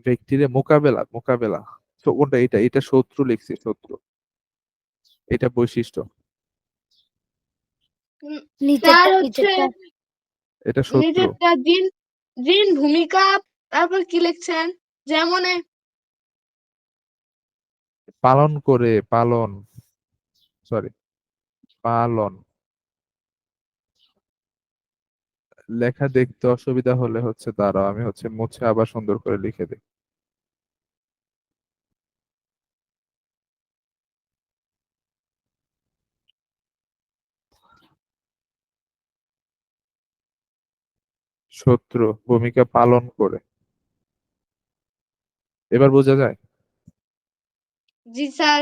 ব্যাকটেরিয়া মোকাবেলা। তো কোনটা? এটা শত্রু লিখছি, শত্রু। এটা বৈশিষ্ট্য। উম, স্যার নিচেরটা হচ্ছে নিচেরটা এটা শত্রু। নিজেরটা জিন, জিন ভূমিকা, তারপর কি লিখছেন? যেমন পালন করে, সরি, পালন। লেখা দেখতে অসুবিধা হলে হচ্ছে দাঁড়াও, আমি হচ্ছে মুছে আবার সুন্দর করে লিখে দিই। শত্রু ভূমিকা পালন করে। এবার বোঝা যায়? জি স্যার।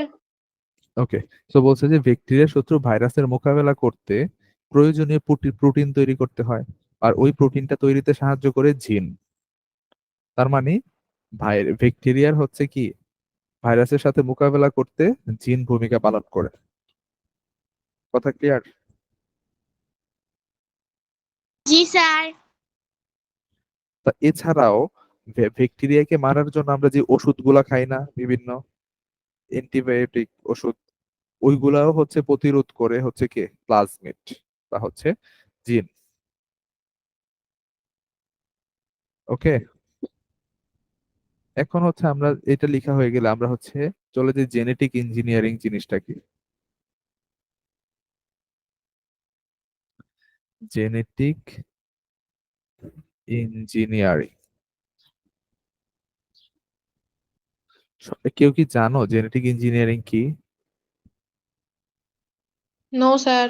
ওকে। তো বলছে যে ব্যাকটেরিয়া শত্রু ভাইরাসের মোকাবেলা করতে প্রয়োজনীয় প্রোটিন তৈরি করতে হয়। আর ওই প্রোটিনটা তৈরিতে সাহায্য করে জিন। তার মানে ব্যাকটেরিয়ার হচ্ছে কি, ভাইরাসের সাথে মোকাবেলা করতে জিন ভূমিকা পালন করে। কথা ক্লিয়ার? জি স্যার। তা এছাড়াও ব্যাকটেরিয়াকে মারার জন্য আমরা যে ওষুধগুলা খাই না, বিভিন্ন অ্যান্টিবায়োটিক ওষুধ, ওইগুলাও হচ্ছে প্রতিরোধ করে হচ্ছে কে? প্লাজমিড বা হচ্ছে জিন। ওকে। এখন হচ্ছে আমরা এটা লেখা হয়ে গেলে আমরা হচ্ছে চলে যে জেনেটিক ইঞ্জিনিয়ারিং জিনিসটা কি। জেনেটিক ইঞ্জিনিয়ারিং কেউ কি জানো জেনেটিক ইঞ্জিনিয়ারিং কি? No sir.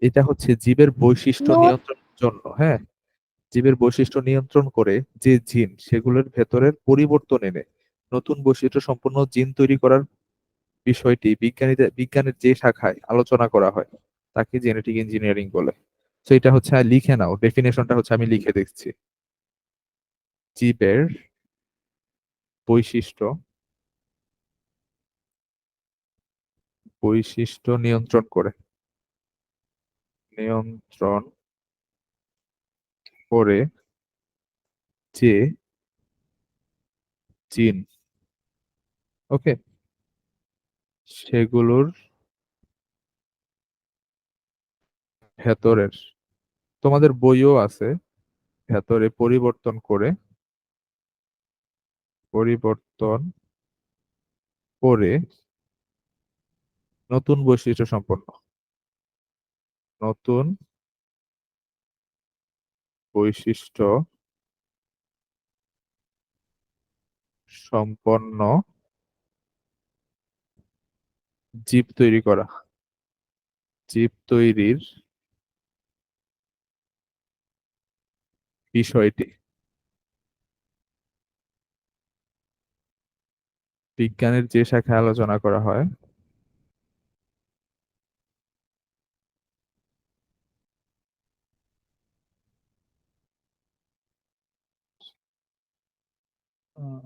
এটা হচ্ছে জীবের বৈশিষ্ট্য নো। নিয়ন্ত্রণের জন্য, হ্যাঁ, জীবের বৈশিষ্ট্য নিয়ন্ত্রণ করে যে জিন সেগুলোর ভেতরের পরিবর্তন এনে নতুন বৈশিষ্ট্য সম্পন্ন জিন তৈরি করার বিষয়টি বিজ্ঞানের যে শাখায় আলোচনা করা হয় তাকে জেনেটিক ইঞ্জিনিয়ারিং বলে। তো এটা হচ্ছে লিখে নাও, ডেফিনেশনটা হচ্ছে আমি লিখে দিচ্ছি। জীবের বৈশিষ্ট্য বৈশিষ্ট্য নিয়ন্ত্রণ করে যে জিন, ওকে, সেগুলোর ভেতরের, তোমাদের বইও আছে, ভেতরে পরিবর্তন করে নতুন বৈশিষ্ট্য সম্পন্ন নতুন বৈশিষ্ট্য সম্পন্ন জীব তৈরির বিষয়টি বিজ্ঞানের যে শাখায় আলোচনা করা হয় আহ,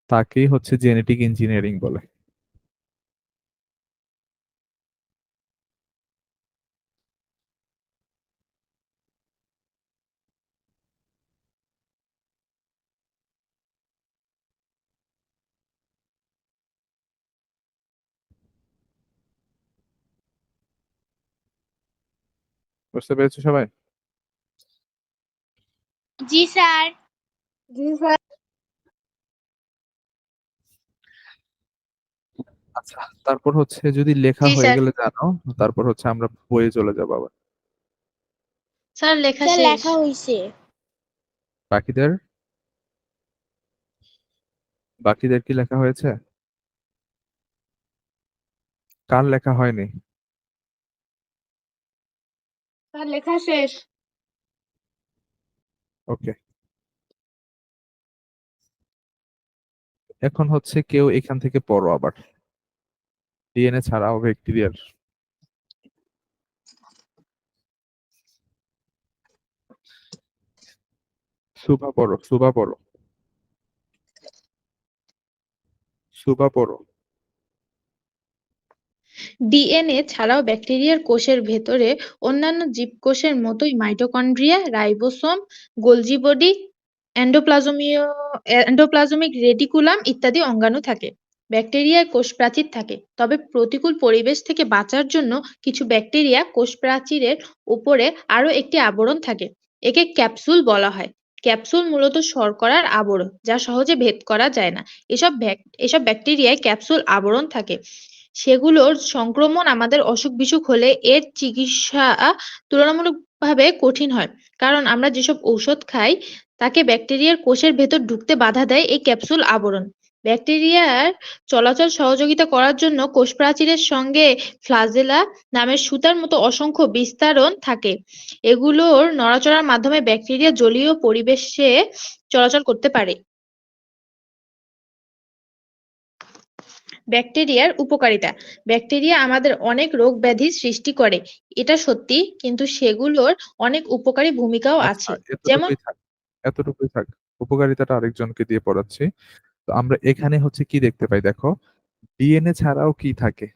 তাকেই হচ্ছে জেনেটিক ইঞ্জিনিয়ারিং বলে। বুঝতে পেরেছো সবাই? জি স্যার। জি স্যার। আচ্ছা, তারপর হচ্ছে যদি লেখা জি হয়ে স্যার। গেলে জানো, তারপর হচ্ছে আমরা বইয়ে চলে যাবো আবার। স্যার লেখা স্যার শেষ। লেখা হয়েছে। বাকিদের বাকিদের কি লেখা হয়েছে? কার লেখা হয়নি? স্যার লেখা শেষ। ওকে, এখন হচ্ছে কেউ এখান থেকে পড়ো আবার, ডিএনএ ছাড়াও ব্যাকটেরিয়ার। সুভা পড়ো। ডিএনএ ছাড়াও ব্যাকটেরিয়ার কোষের ভেতরে অন্যান্য জীবকোষের মতোই mitochondria, ribosome, Golgi body, endoplasmic reticulum ইত্যাদি অঙ্গাণু থাকে। ব্যাকটেরিয়ায় কোষ প্রাচীর থাকে, তবে প্রতিকূল পরিবেশ থেকে বাঁচার জন্য কিছু ব্যাকটেরিয়া কোষ প্রাচীরের উপরে আরো একটি আবরণ থাকে। একে ক্যাপসুল বলা হয়। ক্যাপসুল মূলত শর্করার আবরণ, যা সহজে ভেদ করা যায় না। এসব ব্যাকটেরিয়ায় ক্যাপসুল আবরণ থাকে। সেগুলোর সংক্রমণ আমাদের অসুখ-বিসুখ হলে এর চিকিৎসা তুলনামূলকভাবে কঠিন হয়। কারণ আমরা যেসব ঔষধ খাই তাকে ব্যাকটেরিয়ার কোষের ভেতর ঢুকতে বাধা দেয় এই ক্যাপসুল আবরণ। ব্যাকটেরিয়ার চলাচল সহযোগিতা করার জন্য কোষ প্রাচীরের সঙ্গে ফ্লাজেলা নামের সুতার মতো অসংখ্য বিস্তারণ থাকে। এগুলোর নড়াচড়ার মাধ্যমে ব্যাকটেরিয়া জলীয় পরিবেশে চলাচল করতে পারে। ব্যাকটেরিয়ার উপকারিতা। ব্যাকটেরিয়া আমাদের অনেক রোগ ব্যাধি সৃষ্টি করে, এটা সত্যি, কিন্তু সেগুলোর অনেক উপকারী ভূমিকাও আচ্ছা, আছে। যেমন এতটুকুই থাক। উপকারিতাটা আরেকজনকে দিয়ে পড়াচ্ছি। তো আমরা এখানে হচ্ছে কি দেখতে পাই দেখো, ডিএনএ ছাড়াও কি থাকে,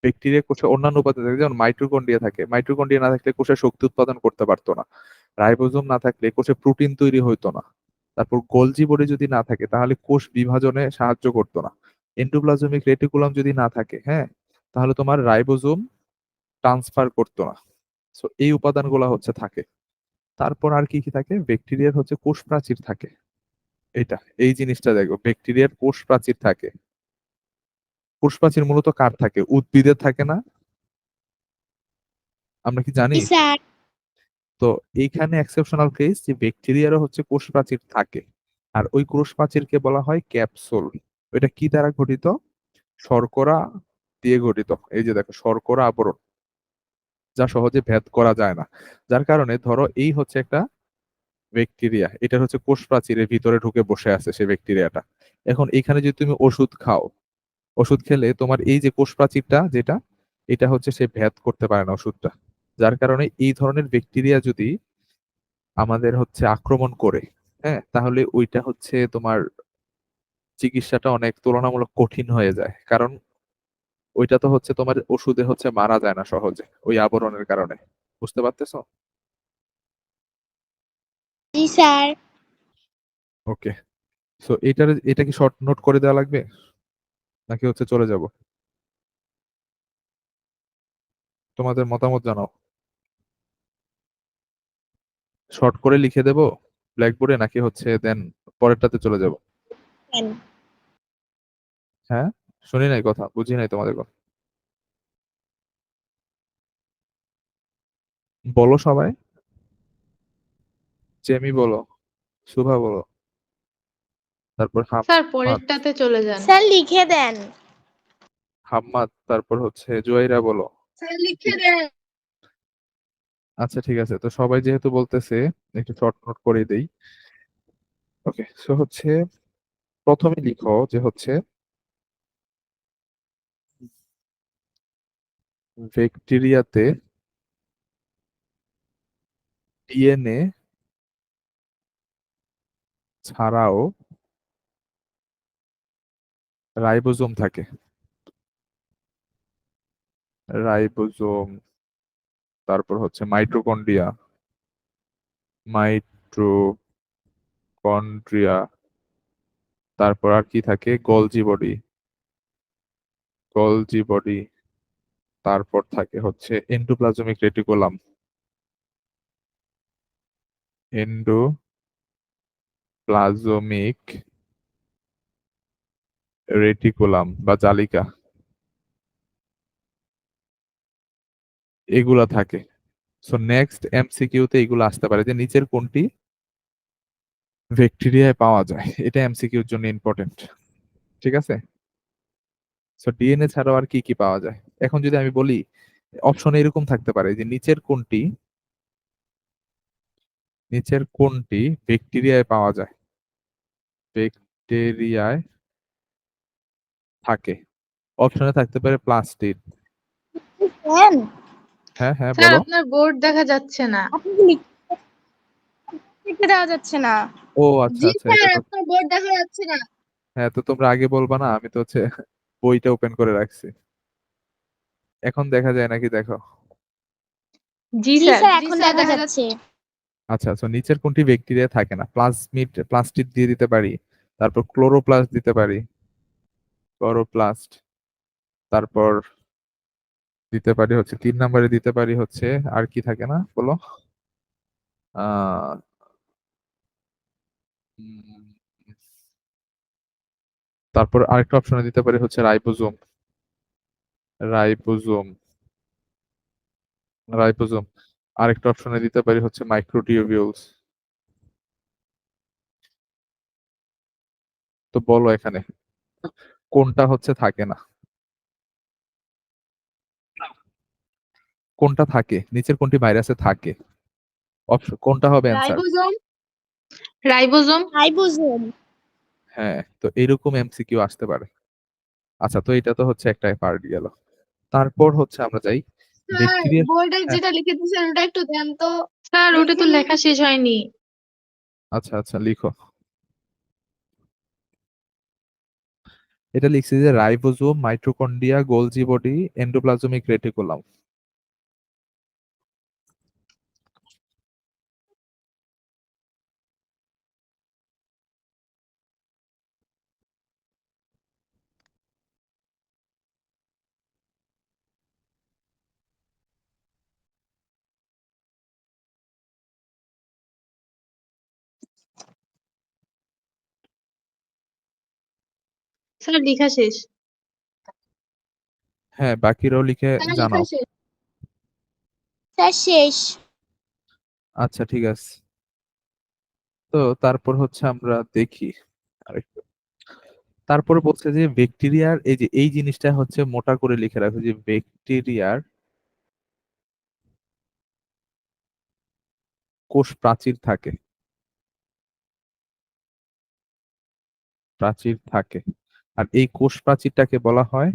ব্যাকটেরিয়া কোষে অন্যান্য উপাদান থাকে, যেমন মাইটোকন্ড্রিয়া থাকে। মাইটোকন্ড্রিয়া না থাকলে কোষে শক্তি উৎপাদন করতে পারতো না। রাইবোজোম না থাকলে কোষে প্রোটিন তৈরি হইতো না। তারপর গোলজি বডি যদি না থাকে তাহলে কোষ বিভাজনে সাহায্য করতো না। এন্ডোপ্লাজমিক রেটিকুলাম যদি না থাকে, হ্যাঁ, তাহলে তোমার রাইবোজোম ট্রান্সফার করতো না। সো এই উপাদানগুলো হচ্ছে থাকে। তারপর আর কি কি থাকে, ব্যাকটেরিয়ার হচ্ছে কোষ প্রাচীর থাকে। এটা এই জিনিসটা দেখো, ব্যাকটেরিয়ার কোষ প্রাচীর থাকে। কোষপ্রাচীর মূলত কার থাকে? উদ্ভিদের থাকে না? আমরা কি জানি? জি স্যার। তো এইখানে এক্সেপশনাল কেস যে ব্যাকটেরিয়ারও হচ্ছে কোষপ্রাচীর থাকে, আর ওই কোষপ্রাচীরকে বলা হয় ক্যাপসুল। ওইটা কি দ্বারা গঠিত? শর্করা দিয়ে গঠিত। এই যে দেখো, শর্করা আবরণ, যা সহজে ভেদ করা যায় না। যার কারণে ধরো এই হচ্ছে একটা ব্যাকটেরিয়া, এটা হচ্ছে কোষ প্রাচীরের ভিতরে ঢুকে বসে আছে সেই ব্যাকটেরিয়াটা। এখন এখানে যদি তুমি ওষুধ খাও, ওষুধ খেলে তোমার এই যে কোষ প্রাচীরটা যেটা, এটা হচ্ছে সে ভেদ করতে পারে না ওষুধটা। যার কারণে এই ধরনের ব্যাকটেরিয়া যদি আমাদের হচ্ছে আক্রমণ করে, হ্যাঁ, তাহলে ওইটা হচ্ছে তোমার চিকিৎসাটা অনেক তুলনামূলক কঠিন হয়ে যায়। কারণ ওইটা তো হচ্ছে তোমার ওষুধে হচ্ছে মারা যায় না সহজে, ওই আবরণের কারণে। বুঝতে পারতেছো? জি স্যার। ওকে। সো এটা কি শর্ট নোট করে দেওয়া লাগবে, নাকি হচ্ছে চলে যাব? তোমাদের মতামত জানাও। শর্ট করে লিখে দেব ব্ল্যাকবোর্ডে, নাকি হচ্ছে দেন পরেরটাতে চলে যাব? কেন? হ্যাঁ, শুনি নাই কথা, বুঝি নাই তোমাদের কথা। বলো সবাই। জেমি বলো, শুভা বলো, তারপর স্যার হাম্মাদ, পরেরটাতে চলে যান। স্যার লিখে দেন। তারপর হচ্ছে জুয়াইরা বলো। স্যার লিখে দেন। আচ্ছা ঠিক আছে, তো সবাই যেহেতু বলতেছে একটু শর্ট নোট করে দেই। ওকে, সো হচ্ছে প্রথমে লিখো যে হচ্ছে ব্যাকটেরিয়াতে ডিএনএ ছাড়াও রাইবোজোম থাকে। রাইবোজোম, তারপর হচ্ছে মাইটোকন্ড্রিয়া, মাইটোকন্ড্রিয়া, তারপর আর কি থাকে? গলজি বডি, গলজি বডি, তারপর থাকে হচ্ছে এন্ডোপ্লাজমিক রেটিকুলাম, এন্ডোপ্লাজমিক রেটিকুলাম বা জালিকা, এগুলা থাকে। সো নেক্সট এমসিকিউ তে এগুলো আসতে পারে যে নিচের কোনটি ব্যাকটেরিয়ায় পাওয়া যায়, এটা এমসিকিউর জন্য ইম্পর্টেন্ট। ঠিক আছে? সো ডিএনএ ছাড়াও আর কি কি পাওয়া যায়? এখন যদি আমি বলি, অপশন এরকম থাকতে পারে যে নিচের কোনটি ব্যাকটেরিয়ায় পাওয়া যায়, ব্যাকটেরিয়ায় থাকে। অপশনে থাকতে পারে প্লাস্টিড। দেন। হ্যাঁ হ্যাঁ স্যার বলো। আপনার বোর্ড দেখা যাচ্ছে না। আপনি কি লিখে দেওয়া যাচ্ছে না? ও আচ্ছা জি আচ্ছা, স্যার, এটা তো, আপনার বোর্ড দেখা যাচ্ছে না। হ্যাঁ তো তোমরা আগে বলবা না, আমি তো হচ্ছে বইটা ওপেন করে রাখছি। এখন দেখা যায় নাকি দেখো? জি জি স্যার। স্যার, জি এখন স্যার, দেখা দেখা যাচ্ছে। আচ্ছা আচ্ছা, নিচের কোনটি ব্যাকটেরিয়া থাকে না? প্লাস্টিড দিয়ে দিতে পারি, তারপর ক্লোরোপ্লাস্ট দিতে পারি, ক্লোরোপ্লাস্ট, তারপর দিতে পারি হচ্ছে 3 নম্বরে দিতে পারি হচ্ছে, আর কি থাকে না বলো? আহ উম, তারপর আরেকটা অপশনে দিতে পারি হচ্ছে রাইবোজোম, রাইবোজোম, রাইবোজোম। আরেকটা অপশনে দিতে পারি হচ্ছে মাইক্রোটিউবিউলস। তো বলো এখানে কোনটা হচ্ছে থাকে না, কোনটা থাকে, নিচের কোনটি ভাইরাসে থাকে? অপশন কোনটা হবে অ্যান্সার? রাইবোজোম। রাইবোজোম। রাইবোজোম। হ্যাঁ, তো এরকম এমসিকিউ আসতে পারে। আচ্ছা, তো এটা তো হচ্ছে একটা পার্ট গেল। তারপর হচ্ছে আমরা যাই স্যার, ব্যাকটেরিয়া। বোর্ডে হ্যাঁ, যেটা লিখে দিয়েছেন ওটা একটু দেন তো। স্যার ওটা লিখে তো নিন। লেখা শেষ হয়নি। আচ্ছা আচ্ছা লিখো। এটা লিখছি যে ribosome, mitochondria, Golgi body, endoplasmic reticulum. Sir লেখা শেষ। হ্যাঁ, বাকিরাও লিখে স্যার লেখা জানাও। শেষ। স্যার শেষ। আচ্ছা, ঠিক আছে। তো তারপর হচ্ছে আমরা দেখি আরেকটু। তারপরে বলছে যে ব্যাকটেরিয়ার এই জিনিসটা হচ্ছে মোটা করে লিখে রাখো যে ব্যাকটেরিয়ার কোষ প্রাচীর থাকে। প্রাচীর থাকে। আর এই কোষ প্রাচীরটাকে বলা হয়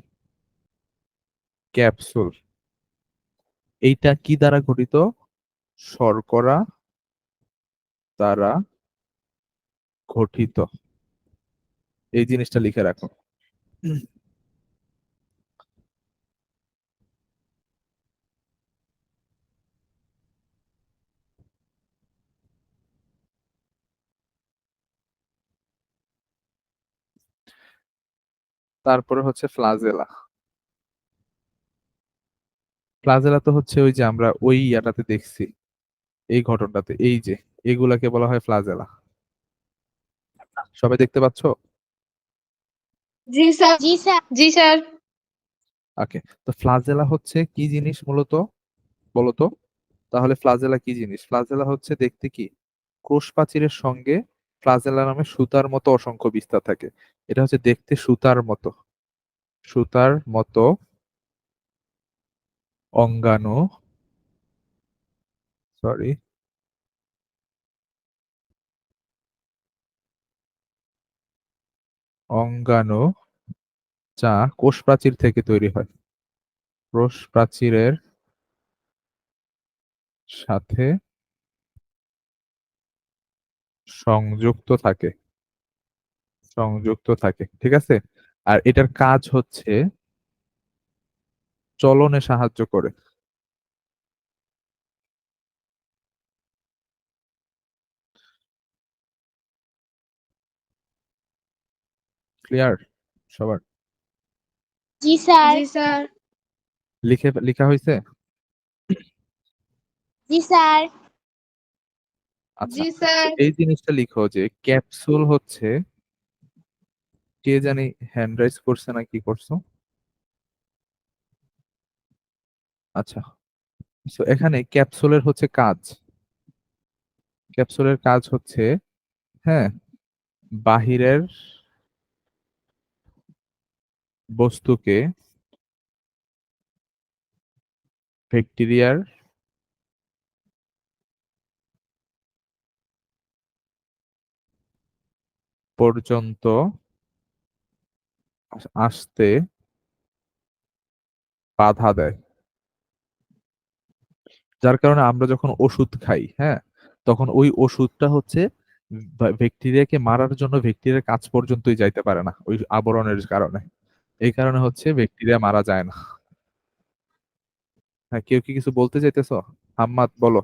ক্যাপসুল। এইটা কি দ্বারা গঠিত? শর্করা দ্বারা গঠিত। এই জিনিসটা লিখে রাখো। তারপরে হচ্ছে ফ্লাজেলা। ফ্লাজেলা তো হচ্ছে ওই যে আমরা ওই ইয়াটাতে দেখছি, এই ঘটনাটাতে, এই যে এগুলাকে বলা হয় ফ্লাজেলা। সবাই দেখতে পাচ্ছো? জি স্যার। জি স্যার। জি স্যার। ওকে, তো ফ্লাজেলা হচ্ছে কি জিনিস মূলত, বলো তো? তাহলে ফ্লাজেলা কি জিনিস? ফ্লাজেলা হচ্ছে দেখতে কি, কোষ প্রাচীরের সঙ্গে ফ্লাজেলা নামে সুতার মতো অসংখ্য বিস্তার থাকে। এটা হচ্ছে দেখতে সুতার মতো, সুতার মতো অঙ্গাণু, সরি, অঙ্গাণু যা কোষ প্রাচীর থেকে তৈরি হয়। কোষ প্রাচীরের সাথে সংযুক্ত থাকে, সংযুক্ত থাকে, ঠিক আছে? আর এটার কাজ হচ্ছে চলনে সাহায্য করে। ক্লিয়ার সবার? জি স্যার। জি স্যার। লেখা হয়েছে? জি স্যার। আচ্ছা, জি তো স্যার। এই জিনিসটা লিখো যে ক্যাপসুল হচ্ছে, কে জানি হ্যান্ড রাইজ করছে না কি করছো? আচ্ছা, তো এখানে ক্যাপসুলের হচ্ছে কাজ, ক্যাপসুলের কাজ হচ্ছে, হ্যাঁ, বাহিরের বস্তুকে ব্যাকটেরিয়ার পর্যন্ত আসতে বাধা দেয়। যার কারণে আমরা যখন ওষুধ খাই, হ্যাঁ, তখন ওই ওষুধটা হচ্ছে ব্যাকটেরিয়াকে মারার জন্য ব্যাকটেরিয়ার কাছ পর্যন্তই যাইতে পারে না ওই আবরণের কারণে। এই কারণে হচ্ছে ব্যাকটেরিয়া মারা যায় না। হ্যাঁ, কেউ কি কিছু বলতে চাইতেছো? হাম্মাদ বলো।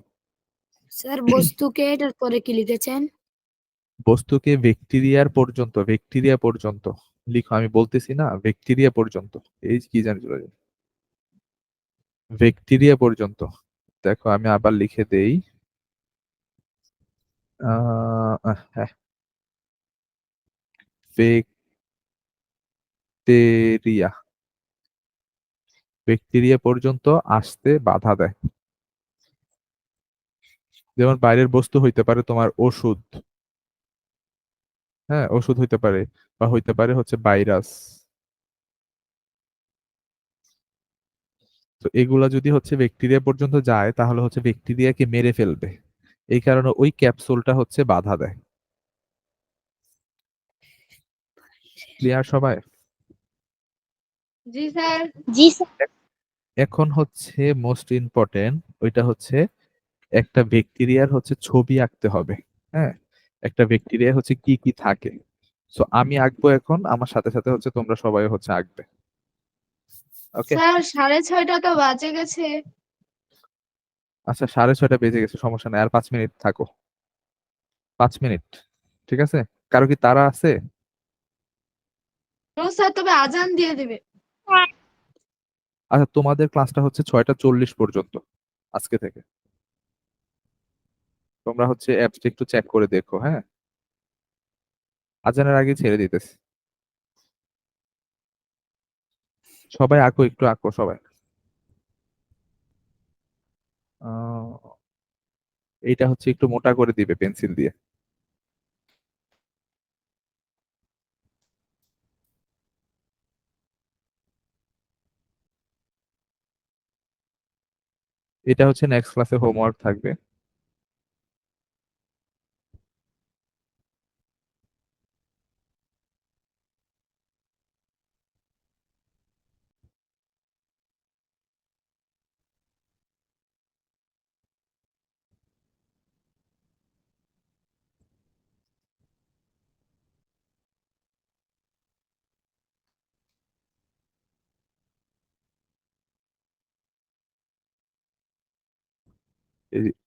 স্যার বস্তুকে এটার পরে কি লিখেছেন? বস্তুকে ব্যাকটেরিয়ার পর্যন্ত, ব্যাকটেরিয়া পর্যন্ত লিখো, আমি বলতেছি না, ব্যাকটেরিয়া পর্যন্ত, এই কি জানি চলে যায়, ব্যাকটেরিয়া পর্যন্ত। দেখো আমি আবার লিখে দেই, হ্যাঁ, ব্যাকটেরিয়া, ব্যাকটেরিয়া পর্যন্ত আসতে বাধা দেয়। যেমন বাইরের বস্তু হইতে পারে তোমার ওষুধ, হ্যাঁ, ওষুধ হইতে পারে, বা হইতে পারে হচ্ছে ভাইরাস। তো এগুলা যদি হচ্ছে ব্যাকটেরিয়া পর্যন্ত যায় তাহলে হচ্ছে ব্যাকটেরিয়াকে মেরে ফেলবে। এই কারণে ওই ক্যাপসুলটা হচ্ছে বাধা দেয়। ক্লিয়ার সবাই? জি স্যার। জি স্যার। এখন হচ্ছে মোস্ট ইম্পর্টেন্ট, ওইটা হচ্ছে একটা ব্যাকটেরিয়ার হচ্ছে ছবি আঁকতে হবে। হ্যাঁ, একটা ব্যাকটেরিয়া হচ্ছে কি কি থাকে। সো আমি আঁকবো এখন, আমার সাথে সাথে হচ্ছে তোমরা সবাই হচ্ছে আঁকবে। ওকে, স্যার 6:30 তো বাজে গেছে। আচ্ছা, 6:30 বেজে গেছে, সমস্যা নাই, আর 5 মিনিট থাকো, 5 মিনিট, ঠিক আছে? কারো কি তাড়া আছে? নো স্যার, তবে আজান দিয়ে দেবে। আচ্ছা, তোমাদের ক্লাসটা হচ্ছে 6:40 পর্যন্ত আজকে থেকে। তোমরা হচ্ছে অ্যাপসটা একটু চেক করে দেখো, হ্যাঁ, আজানের আগে ছেড়ে দিতেছি। সবাই আঁকো, একটু আঁকো সবাই। আহ, এইটা হচ্ছে একটু মোটা করে দিবে পেন্সিল দিয়ে। এটা হচ্ছে নেক্সট ক্লাসে হোমওয়ার্ক থাকবে।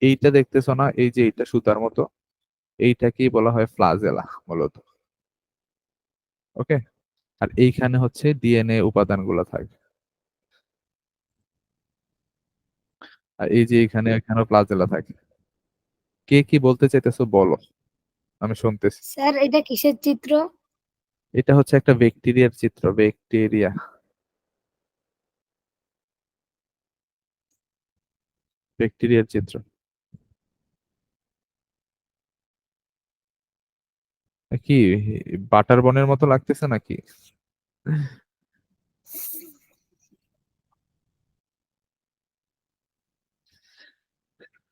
এইটা দেখতেছো না, এই যে এইটা সুতার মতো, এইটাকেই বলা হয় ফ্লাজেলা মূলত। ওকে, আর এইখানে হচ্ছে ডিএনএ উপাদানগুলো থাকে। আর এই যে এখানে এখানেও ফ্লাজেলা থাকে। কে কি বলতে চাইতেছো বলো, আমি শুনতেছি। স্যার এটা কিসের চিত্র? এটা হচ্ছে একটা ব্যাকটেরিয়ার চিত্র, ব্যাকটেরিয়া। ব্যাকটেরিয়ার চিত্র। কি বাটার বনের মতো লাগতেছে নাকি?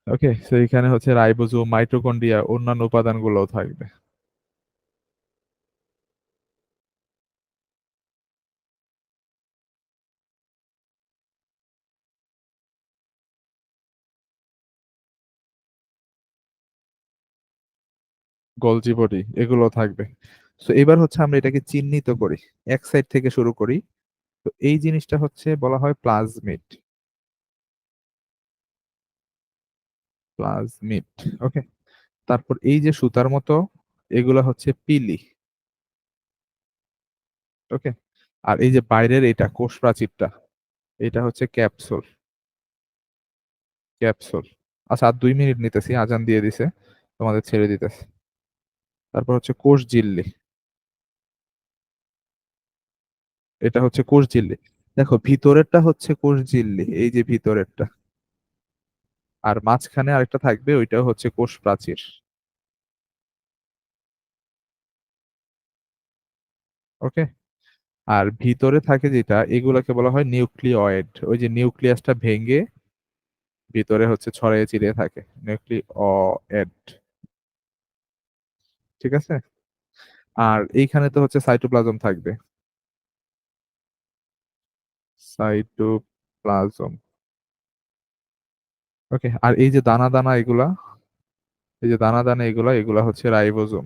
ওকে, তো এখানে হচ্ছে রাইবোজোম, মাইটোকন্ড্রিয়া, অন্যান্য উপাদানগুলোও থাকবে। গলজি বডি এগুলো থাকবে। তো এবার হচ্ছে আমরা এটাকে চিহ্নিত করি, এক সাইড থেকে শুরু করি। তো এই জিনিসটা হচ্ছে বলা হয় প্লাজমিড। প্লাজমিড। ওকে, তারপর এই যে সুতার মতো, এগুলো হচ্ছে পিলি। ওকে, আর এই যে বাইরের এটা কোষ প্রাচীরটা, এটা হচ্ছে ক্যাপসুল। ক্যাপসুল। আচ্ছা, আর 2 মিনিট নিতেছি, আজান দিয়ে দিছে, তোমাদের ছেড়ে দিতেছে। তারপর হচ্ছে কোষ ঝিল্লি। এটা হচ্ছে কোষ ঝিল্লি। দেখো ভিতরেরটা হচ্ছে কোষ ঝিল্লি, এই যে ভিতরেরটা। আর মাঝখানে আরেকটা থাকবে, ওইটাও হচ্ছে কোষ প্রাচীর। ওকে, আর ভিতরে থাকে যেটা, এগুলাকে বলা হয় নিউক্লিয়েড। ওই যে নিউক্লিয়াসটা ভেঙে ভিতরে হচ্ছে ছড়িয়ে ছিটিয়ে থাকে, নিউক্লিয়েড। ঠিক আছে, আর এইখানে তো হচ্ছে সাইটোপ্লাজম থাকবে। সাইটোপ্লাজম। ওকে, আর এই যে দানা দানা এগুলা, এই যে দানা দানা এগুলা, এগুলা হচ্ছে রাইবোজোম।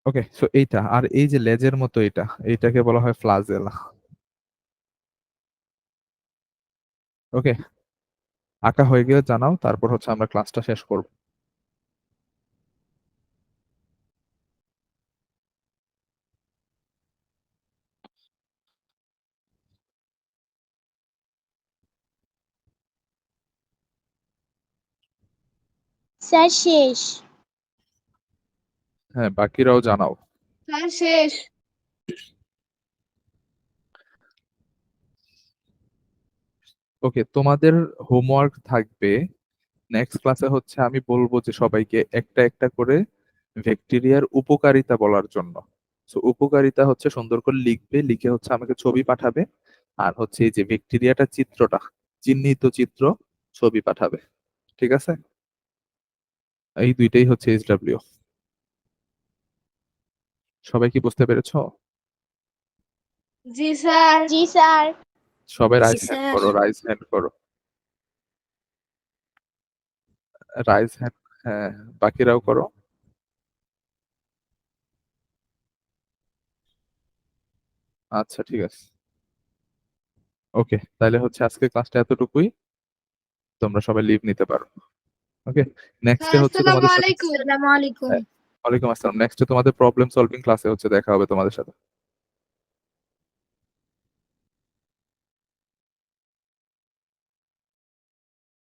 ওকে, সো এইটা, আর এই যে লেজের মতো এটা, এইটাকে বলা হয় ফ্লাজেলা। ওকে, আঁকা হয়ে গেলে জানাও, তারপর হচ্ছে আমরা ক্লাসটা শেষ করব। স্যার শেষ। হ্যাঁ, বাকিরাও জানাও। স্যার শেষ। ওকে, তোমাদের হোমওয়ার্ক থাকবে নেক্সট ক্লাসে হচ্ছে, আমি বলবো যে সবাইকে একটা একটা করে ব্যাকটেরিয়ার উপকারিতা বলার জন্য। তো উপকারিতা হচ্ছে সুন্দর করে লিখবে, লিখে হচ্ছে আমাকে ছবি পাঠাবে। আর হচ্ছে এই যে ব্যাকটেরিয়াটা চিত্রটা, চিহ্নিত চিত্র, ছবি পাঠাবে। ঠিক আছে, এই দুইটাই হচ্ছে এইচডব্লিউ। সবাই কি বুঝতে পেরেছো? জি স্যার। জি স্যার। সবাই জি রাইজ হ্যান্ড স্যার। করো, রাইজ হ্যান্ড করো, রাইজ হ্যান্ড। হ্যাঁ, বাকিরাও করো। আচ্ছা, ঠিক আছে। ওকে, তাহলে হচ্ছে আজকে ক্লাসটা এতটুকুই, তোমরা সবাই লিভ নিতে পারো। ওকে, নেক্সটে স্যার হচ্ছে আসসালামু তোমাদের সাথে। আলাইকুম। আসসালামু আলাইকুম। হ্যাঁ, ওয়ালাইকুম আসসালাম। নেক্সটে তোমাদের প্রবলেম সলভিং ক্লাসে হচ্ছে দেখা হবে তোমাদের সাথে।